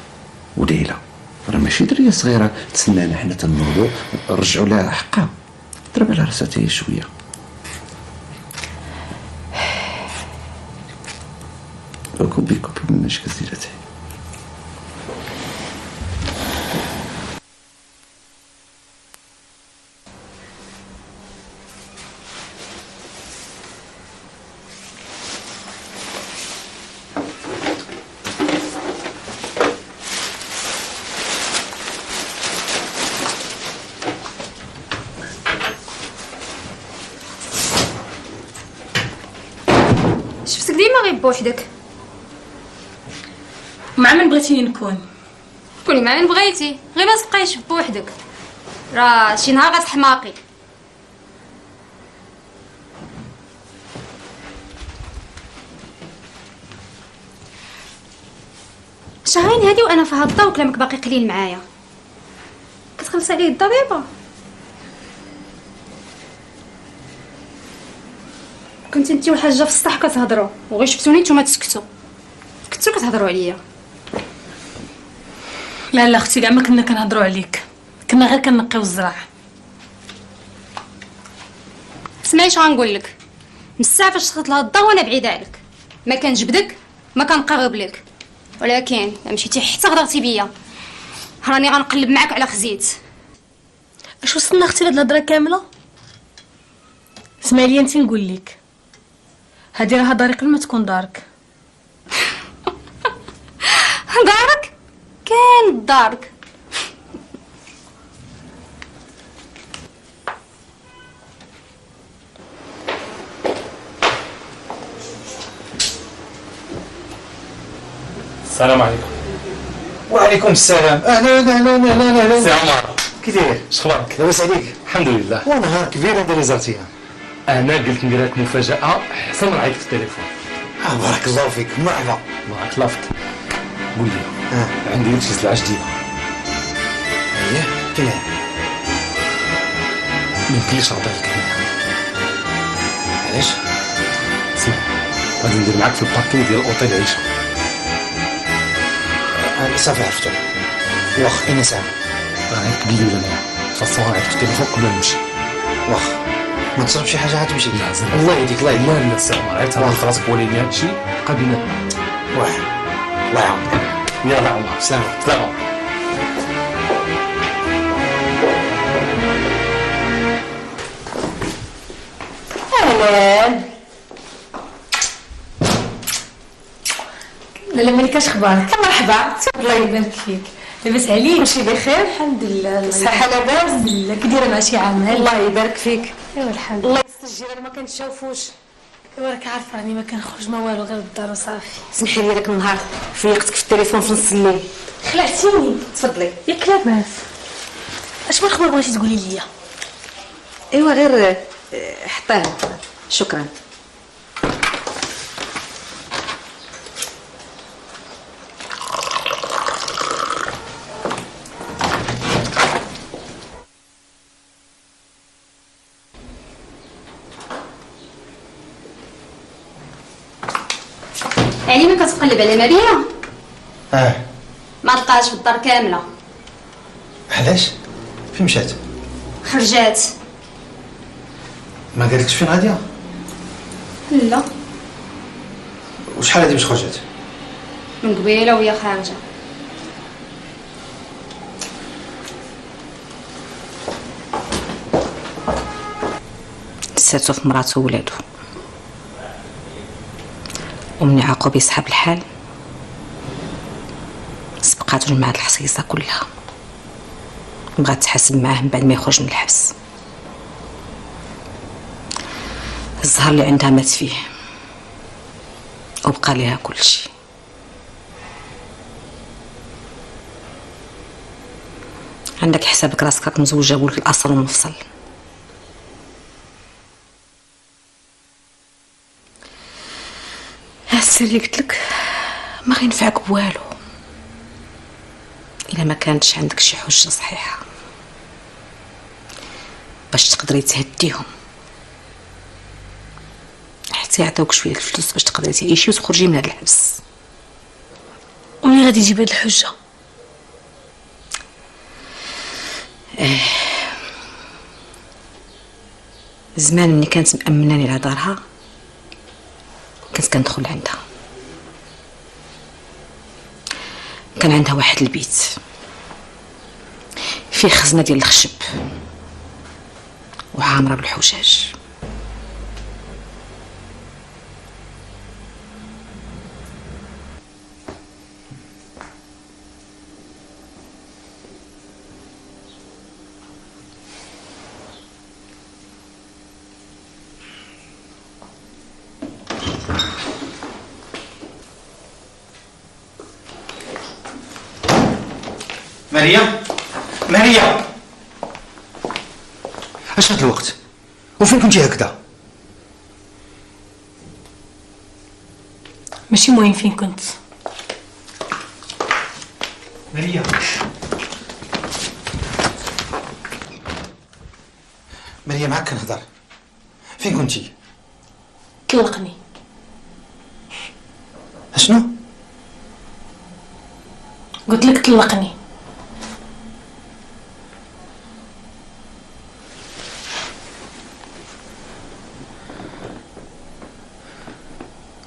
وليلى راه ماشي دريه صغيره تسنانا حنا تنوضو نرجعوا لها حقها. ضرب على راسها هي شويه. كوبي مناش كثيرتي. شفتك ديما غير بوحدك. مع من بغيتيني نكون؟ كوني مع من بغيتي، غير ما تبقايش بوحدك. راه شي نهار غتحماقي. شهرين هادي وانا في هاد الدار وكلامك باقي قليل معايا. كتخلصي عليه الضريبه. كنت انتي والحاجه في السطح كتهضروا وغير شفتوني نتوما تسكتوا كتهضروا عليا. لا اختي كاع ما كنا كنهضروا عليك، كنا غير كنقيو الزرع. اسمعي اش غنقول لك. من الساعه فاش دخلت لهاد الدار وانا بعيده عليك. ما كنجبدك ما كنقرب لك، ولكن مشيتي حتى غدرتي بيا راني غنقلب معاك على خزيت. اش وصلنا اختي لهاد الهضره كامله؟ اسمعي لي انت نقول لك، هادي راها داري قبل ما تكون دارك. دارك كان دارك. السلام عليكم. وعليكم السلام. اهلا اهلا اهلا اهلا. سي عمر كي داير؟ شخبارك؟ لاباس عليك؟ الحمد لله. ونهار كبير هذا اللي زرتيها. انا قلت ندير لك مفاجاه حسن رعيت في التليفون. بارك الله فيك، مرحبا. معك لافت. قول لي عندي لك شي سلعه جديده. اييه كاين. ما يمكنليش نعطيك هنا. علاش؟ اسمع، غادي ندير معاك في الباركينغ ديال اوتيل عيشه. صافي عرفتو. واخ اين سام؟ غير قبيلي ولا انا فاصون غنعيط في التليفون قبل ما نمشي. واخ ما تصرف شي حاجه غتمشي. لا زعما الله يهديك الله يهديك. لا سلام، عيط على راسك وليني هادشي بقى بيناتنا. واه الله يعاونك. يلا عمر سلام سلام. اهلا لا مالكاش اخبارك؟ مرحبا الله يبارك فيك. لاباس عليك؟ كلشي بخير الحمد لله. الصحة لاباس؟ الحمد لله. كي دايره مع شي عمل؟ الله يبارك فيك. ايوا الحمد لله. الله يستر الجيران ما كنتشوفوش. ايوا راك عارفه راني ما كنخرج ما والو غير الدار وصافي. سمحي لي داك النهار فيقتك في التليفون في نص الليل. خلعتيني. تفضلي. ياك لاباس؟ اش من خبر بغيتي تقولي لي؟ ايوا غير حطيه. شكرا. يعني ما كتقلب على مريم؟ ما لقاهاش في الدار كامله. علاش؟ فين مشات؟ خرجات. ما قالتش فين غاديه؟ لا وشحال هادي باش خرجت؟ من قبيله وهي خارجه. ساتو في مراتو وولادو، ومن عاقب يسحب الحال سبقاتو جمعات الحصيصه كلها، بغات تحاسب معاه من بعد ما يخرج من الحبس. الزهر اللي عندها مات فيه وبقى ليها كل شيء. عندك حسابك راسك راك مزوجه ولد الاصل ومفصل. السر اللي قلت لك ما غينفعك بوالو الا ما كانتش عندك شي حجه صحيحه باش تقدري تهديهم حتى يعطيوك شويه الفلوس باش تقدري تعيشي وتخرجي من هذا الحبس. ومنين غادي يجيب هاد الحجه؟ زمان ملي كانت مأمناني على دارها كنت كندخل عندها، كان عندها واحد البيت فيه خزنه ديال الخشب وعامره بالحجاج. مريم مريم اش هاد الوقت؟ وفين كنتي هكذا؟ ماشي مهم فين كنت. مريم مريم معاك كنهضر. فين كنتي؟ طلقني. اشنو؟ قلت لك طلقني.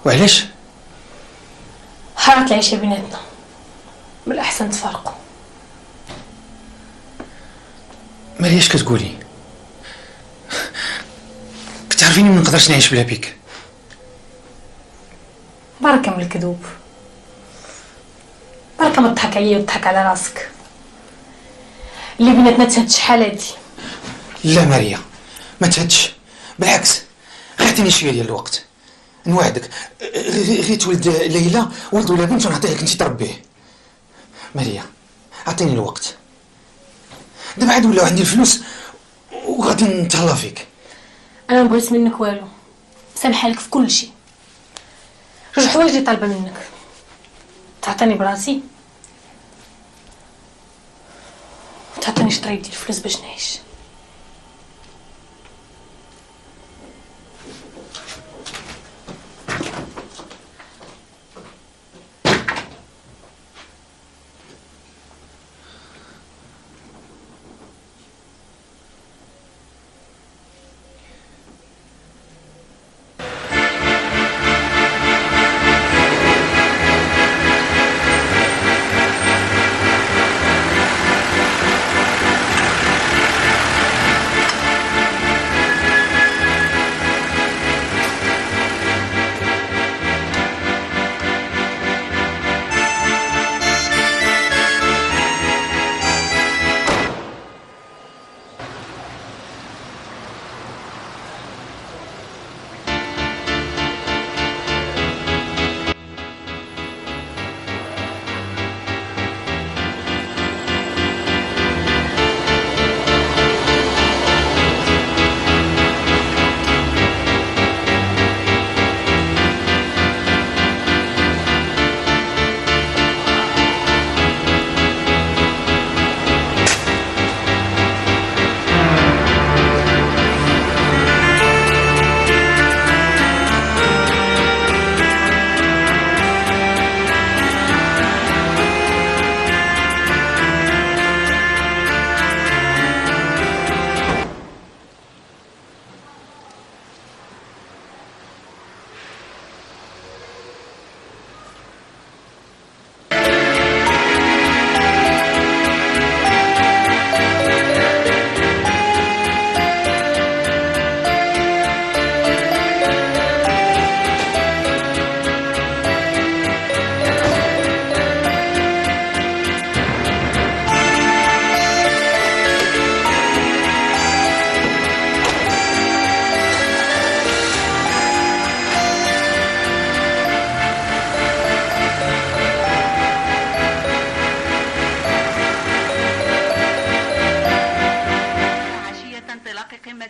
وعلاش؟ حارت العيشه بيناتنا، بالاحسن تفارقوا. مريم اش كتقولي؟ كتعرفيني ما نقدرش نعيش بلا بيك. بركه من الكذوب، بركه ما تضحك عليا وتضحك على راسك. اللي بيناتنا تهد شحال هادي. لا مريم ما تهدش، بالعكس غير عطيني شويه ديال الوقت نوعدك. غير تولد ليلى ولد ولا بنت ونعطيه لك انت تربيه. مريم عطيني الوقت، دابا عاد ولاو عندي الفلوس وغادي نتهلا فيك. انا ما بغيت منك والو، سامحه لك في كل شيء، جوج حوايج اللي طالبه منك. تعطيني براسي، تعطيني شطريب ديال الفلوس باش نعيش.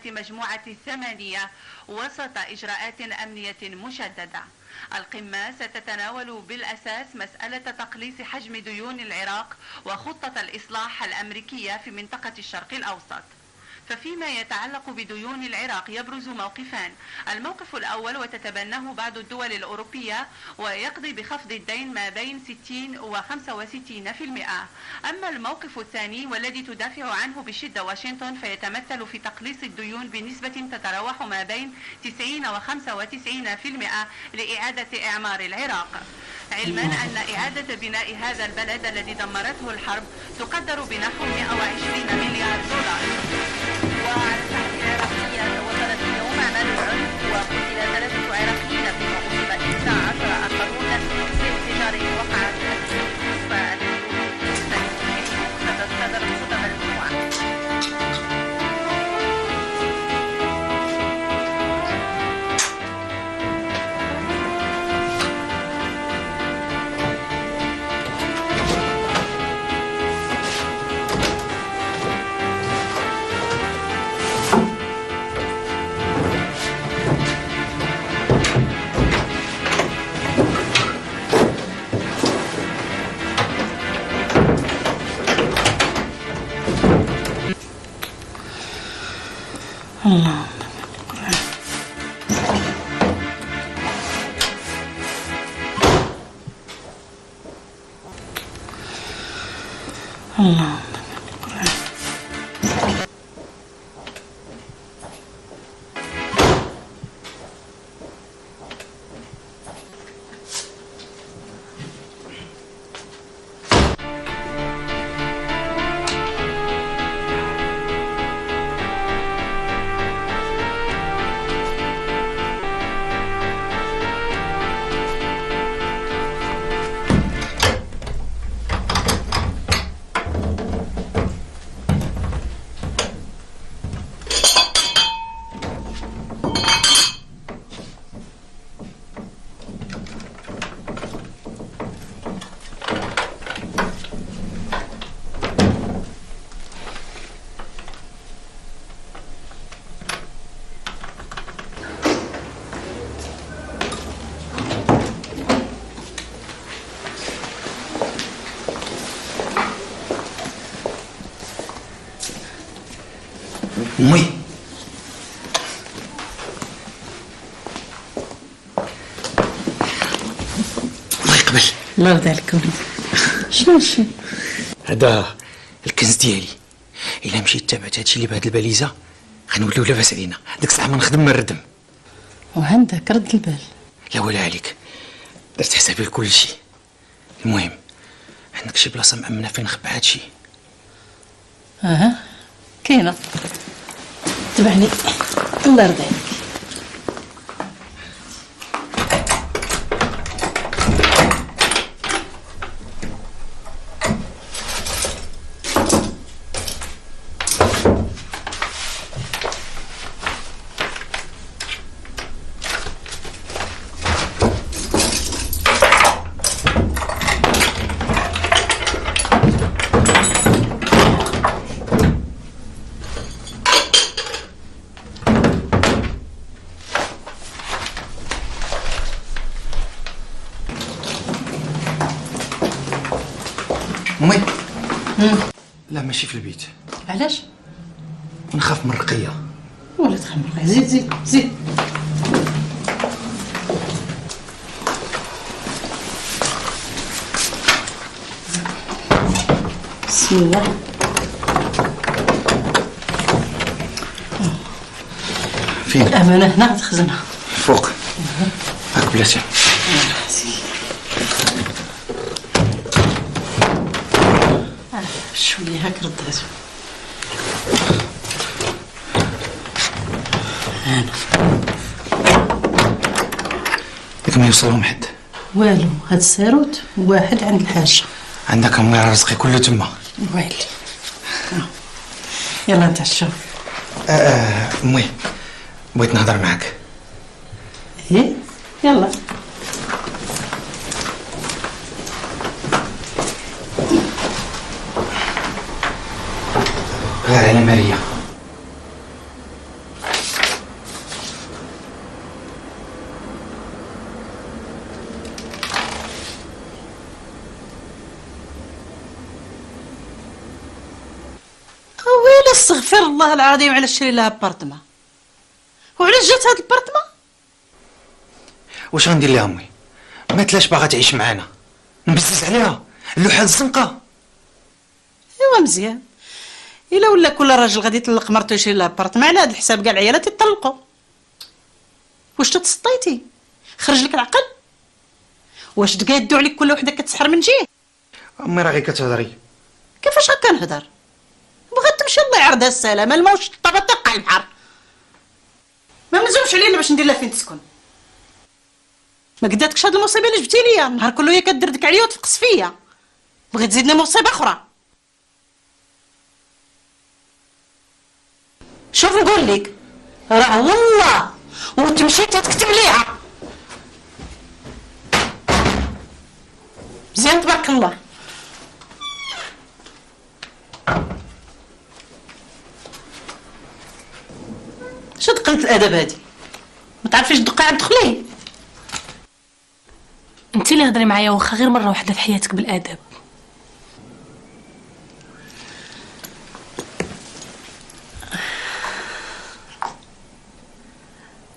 مجموعة الثمانية وسط إجراءات أمنية مشددة. القمة ستتناول بالأساس مسألة تقليص حجم ديون العراق وخطة الإصلاح الأمريكية في منطقة الشرق الأوسط. ففيما يتعلق بديون العراق يبرز موقفان: الموقف الأول وتتبناه بعض الدول الأوروبية ويقضي بخفض الدين ما بين 60 و 65%. أما الموقف الثاني والذي تدافع عنه بشدة واشنطن فيتمثل في تقليص الديون بنسبة تتراوح ما بين 90 و 95% لإعادة إعمار العراق، علما أن إعادة بناء هذا البلد الذي دمرته الحرب تقدر بنحو 120 مليار دولار. وعلى الساحة العراقية وصلت اليوم أعمال العنف وقتل 3 عراقيين فيما أصيب 11 آخرون بانفجار وقع في المستشفى الذي صدر خطب المجموعة. الله الله الله يرضي عليك وليدي. شنو هادشي؟ هذا الكنز ديالي. الا مشيت تابعت هادشي اللي بهاد الباليزه غنوليو لاباس علينا. ديك الساعه ما نخدم ما نردم. وعندك رد البال. لا ولا عليك، درت حسابي لكل شيء. المهم عندك شي بلاصه مأمنه فين نخبى هادشي؟ كاينه. تبعني. الله يرضي عليك. امي. لا ماشي في البيت. علاش؟ نخاف من الرقيه. ولا تخمر. زيد زيد زيد. بسم الله. فين؟ الأمانة هنا تخزنها. فوق. هاك بلاتي. شوية هاك رداتو. ياك ما يوصلهم حد. والو، هاد الساروت واحد عند الحاجة. عندك امي رزقي كله تما. ويلي. يلا نتعشاو. امي بغيت نهضر معاك. ايه يلا. غير على ماريا. ويلي استغفر الله العظيم على شري لها بارتما. وعلاش جات هاد البارتما؟ واش غندير لها امي؟ ما تلاش باغا تعيش معانا. نبزز عليها اللوحه الزنقه. ايوا مزيان. الا ولا كل راجل غادي يطلق مرتو يشري لها بارتما على هاد الحساب كاع العيالات يطلقوا. واش تتسطيتي؟ خرج لك العقل؟ واش تقادو عليك كل وحده كتسحر من جهه؟ امي راه غير كتهضري. كيفاش هكا نهضر؟ بغات تمشي الله يعرضها السلامه، الموش طبا تقع البحر. ما ملزمش علينا باش ندير لها فين تسكن. ما قداتكش هاد المصيبه اللي جبتي ليا، النهار كله هي كدردك عليا وتفقس فيا. بغيت تزيدني مصيبه اخرى. شوف نقول لك، راه والله وتمشي تكتب ليها. مزيان تبارك الله. شد قلة الادب هادي؟ ما تعرفيش تدقي عند دخلي؟ انت اللي هضري معايا واخا غير مره واحده في حياتك بالادب.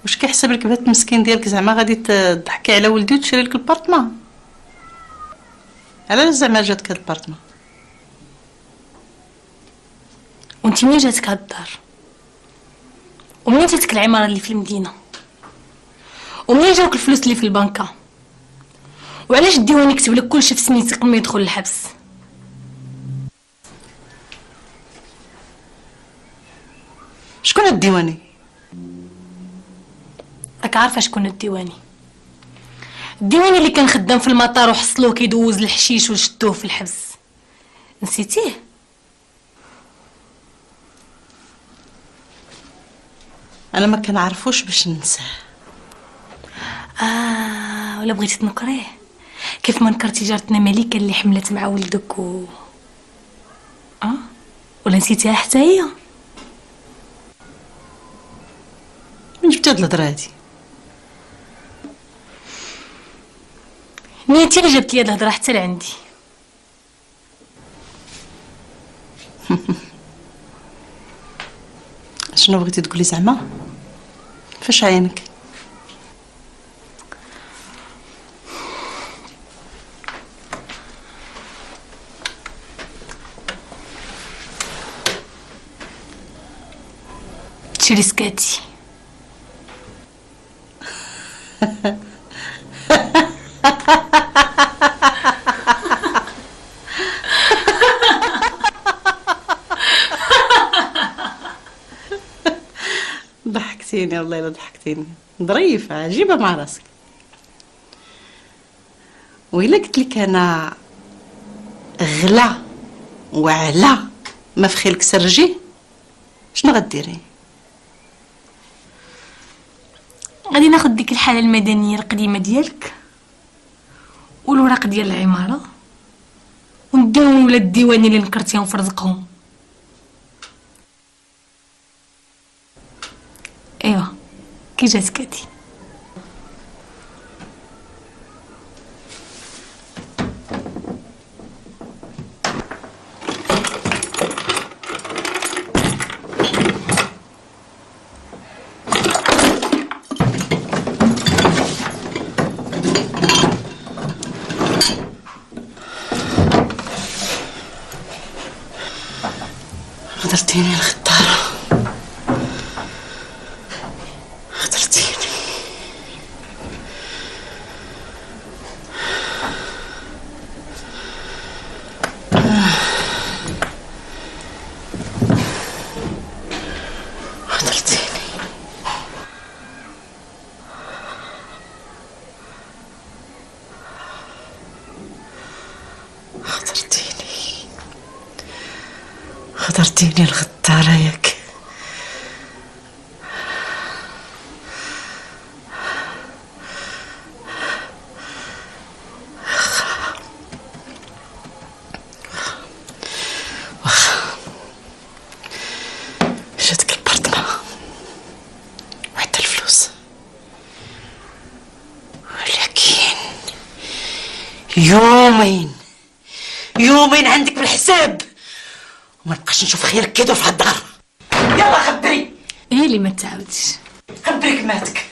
واش كيحسب لك بنت مسكين ديالك زعما غادي تضحكي على ولدي وتشري لك البارتمان؟ علاش زعما جاتك هاد البارتمان؟ وانت منين جاتك هاد الدار؟ ومنين جاتك العماره اللي في المدينه؟ ومنين جاوك الفلوس اللي في البنكه؟ وعلاش الديوان يكتب لك كلشي في سميتك قبل ما يدخل الحبس؟ شكون هاد الديواني؟ راك عارفه شكون الديواني؟ الديواني اللي كان خدام في المطار وحصلوه كيدوز الحشيش وشدوه في الحبس. نسيتيه؟ انا ما كنعرفوش باش ننساه. ولا بغيتي تنكريه كيف ما نكرتي جارتنا مليكه اللي حملت مع ولدك ولا نسيتيها حتى هي؟ من جبتي هاد الهضره هادي؟ نيتي اللي جبت لي هاد الهضره حتى لعندي. شنو بغيتي تقولي زعما؟ فاش عينك؟ تشري سكاتي. ضحكتيني والله الا ضحكتيني، ظريفه عجيبه مع راسك. وإلا قلت لك انا غلا وعلى ما في خيلك سرجي، شنو غديري؟ غادي ناخذ ديك الحاله المدنيه القديمه ديالك والوراق ديال العماره ونديهم ولا الديواني اللي نكرتيهم في رزقهم. ايوا كي جات كاتي. غدرتيني الخطاره، غدرتيني. غدرتيني. خطرتيني الغدارة ياك. واخا جاتك البرطمة وحتى الفلوس، ولكن يومين عندك بالحساب وما نبقاش نشوف خيرك كيدور في هالدار. يلا خبري. ايه اللي ما تعاودش. خبري كماتك.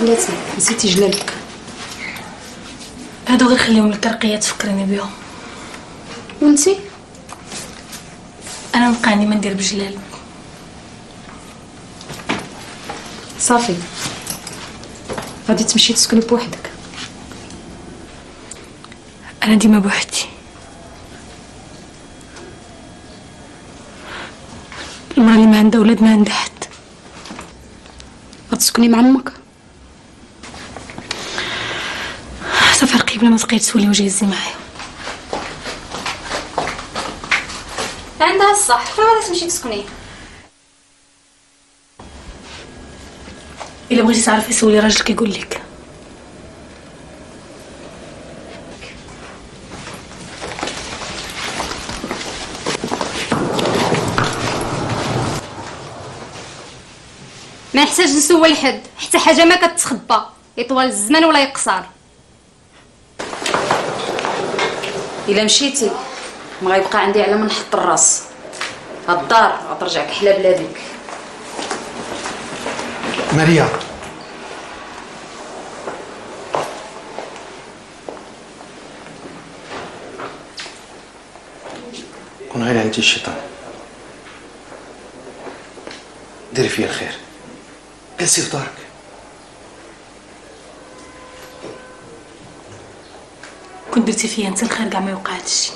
بلاتي نسيتي جلالك. هادو غير خليهم لك رقيه تفكريني بهم. وانتي؟ انا نبقى عندي ما ندير بجلال. صافي غادي تمشي تسكني بوحدك. انا ديما بوحدي. المراه اللي ما عندها ولاد ما عندها حد. غتسكني مع امك؟ صافي قبل ما تبقاي تسولي واش هزي معايا. عندها الصح، فين غادي تمشي تسكني؟ الا بغيتي تعرفي سولي راجلك يقول لك. ما نحتاج نسول حد، حتى حاجه ما كتخبى يطول الزمان ولا يقصر. الا مشيتي ما غيبقى عندي على من نحط الراس. هاد الدار غترجعك حلا بلادك. ماريا، كون غير انت الشيطان. ديري فيا الخير، جلسي في دارك. كنت درتي فيا انت الخير كاع ما يوقعتش.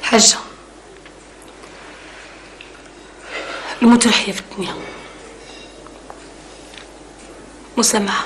حاجة الموت الحياة في الدنيا مسامحة.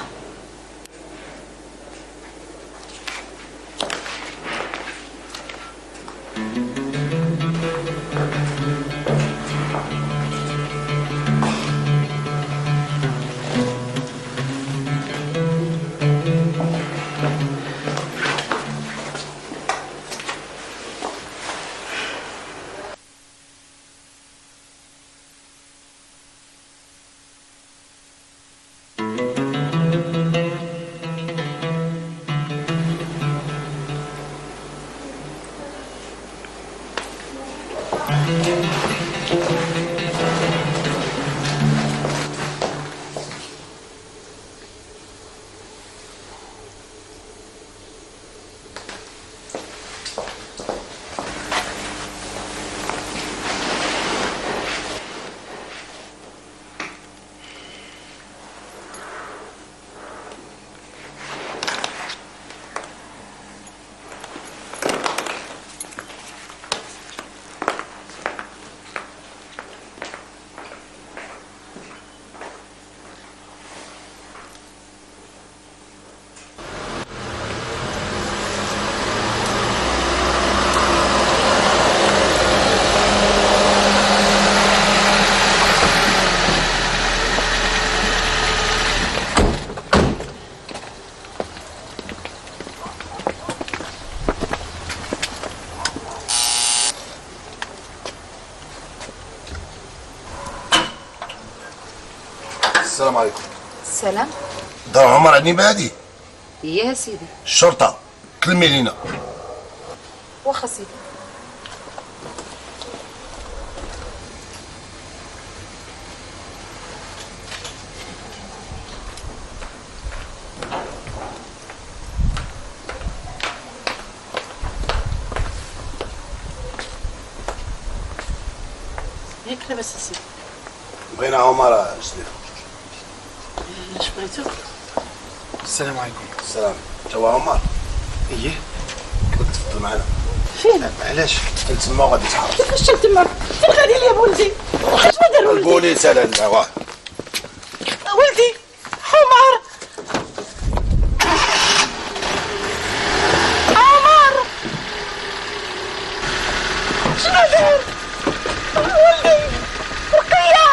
السلام عليكم. السلام. دار عمر عني بادي. يا سيدي. الشرطة كلمي لينا. واخا سيدي. هيك لاباس اسيدي. بغينا عمر شنو؟ اش بغيتو؟ السلام عليكم. السلام. توا عمر؟ ايه. كنت تفضل معنا. فين؟ علاش؟ انت تما غادي تحرس. كيفاش تما؟ فين غادي ليا بولدي؟ اش ما دار ولدي؟ البوليس على واه. ولدي عمر. عمر شنو دار؟ ولدي رقية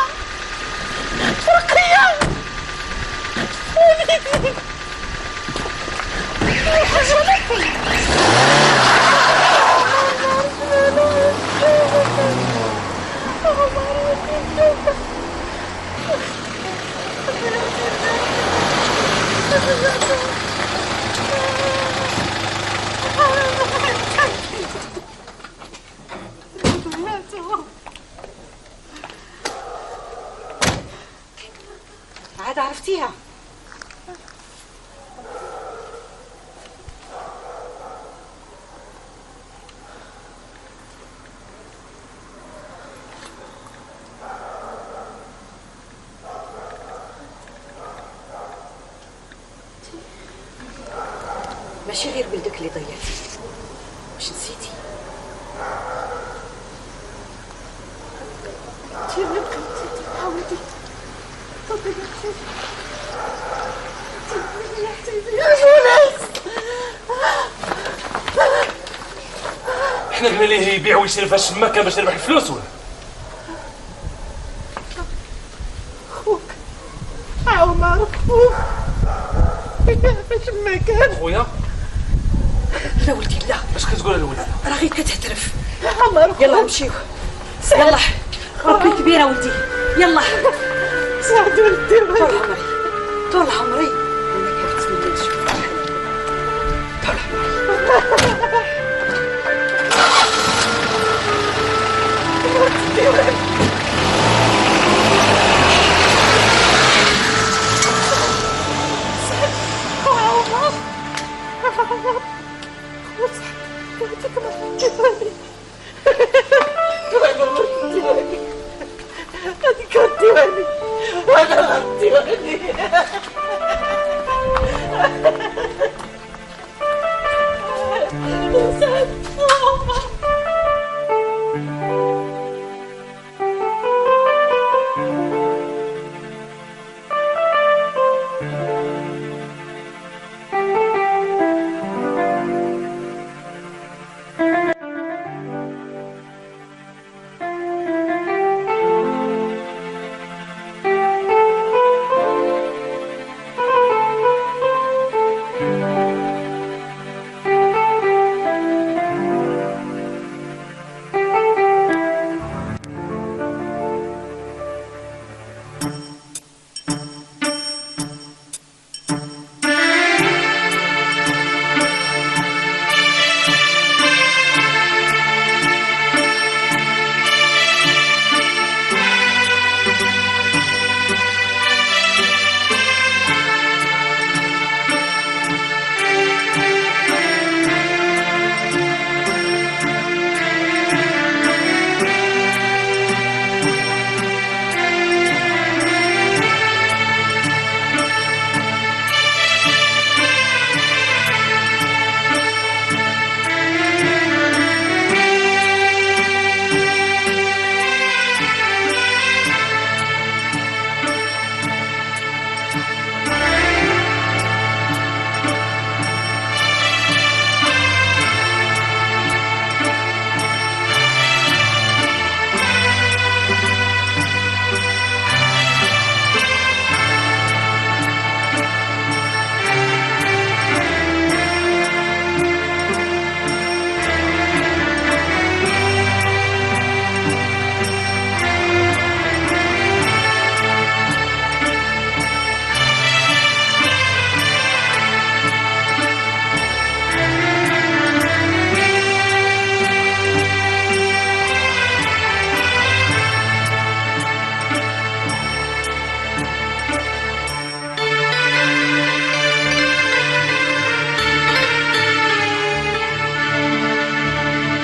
رقية ولدي عاد عرفتيها. ماشي غير ولدك اللي ضيعتي، واش نسيتي؟ انت اللي بقيتي تعاودي يا بوليس. احنا قلنا ليه يبيع ويشري في الشماكه باش يربح الفلوس ولا؟ خوك عمر خوك فاش ما كان خويا. لا ولدي لا. اش كتقول الولد؟ راه غير كتهترف. عمر يلا نمشيو. يلا ربي كبيره ولدي. يلا ساعد ولدي. طول عمري طول عمري انا كنتمنى نشوف طول عمري.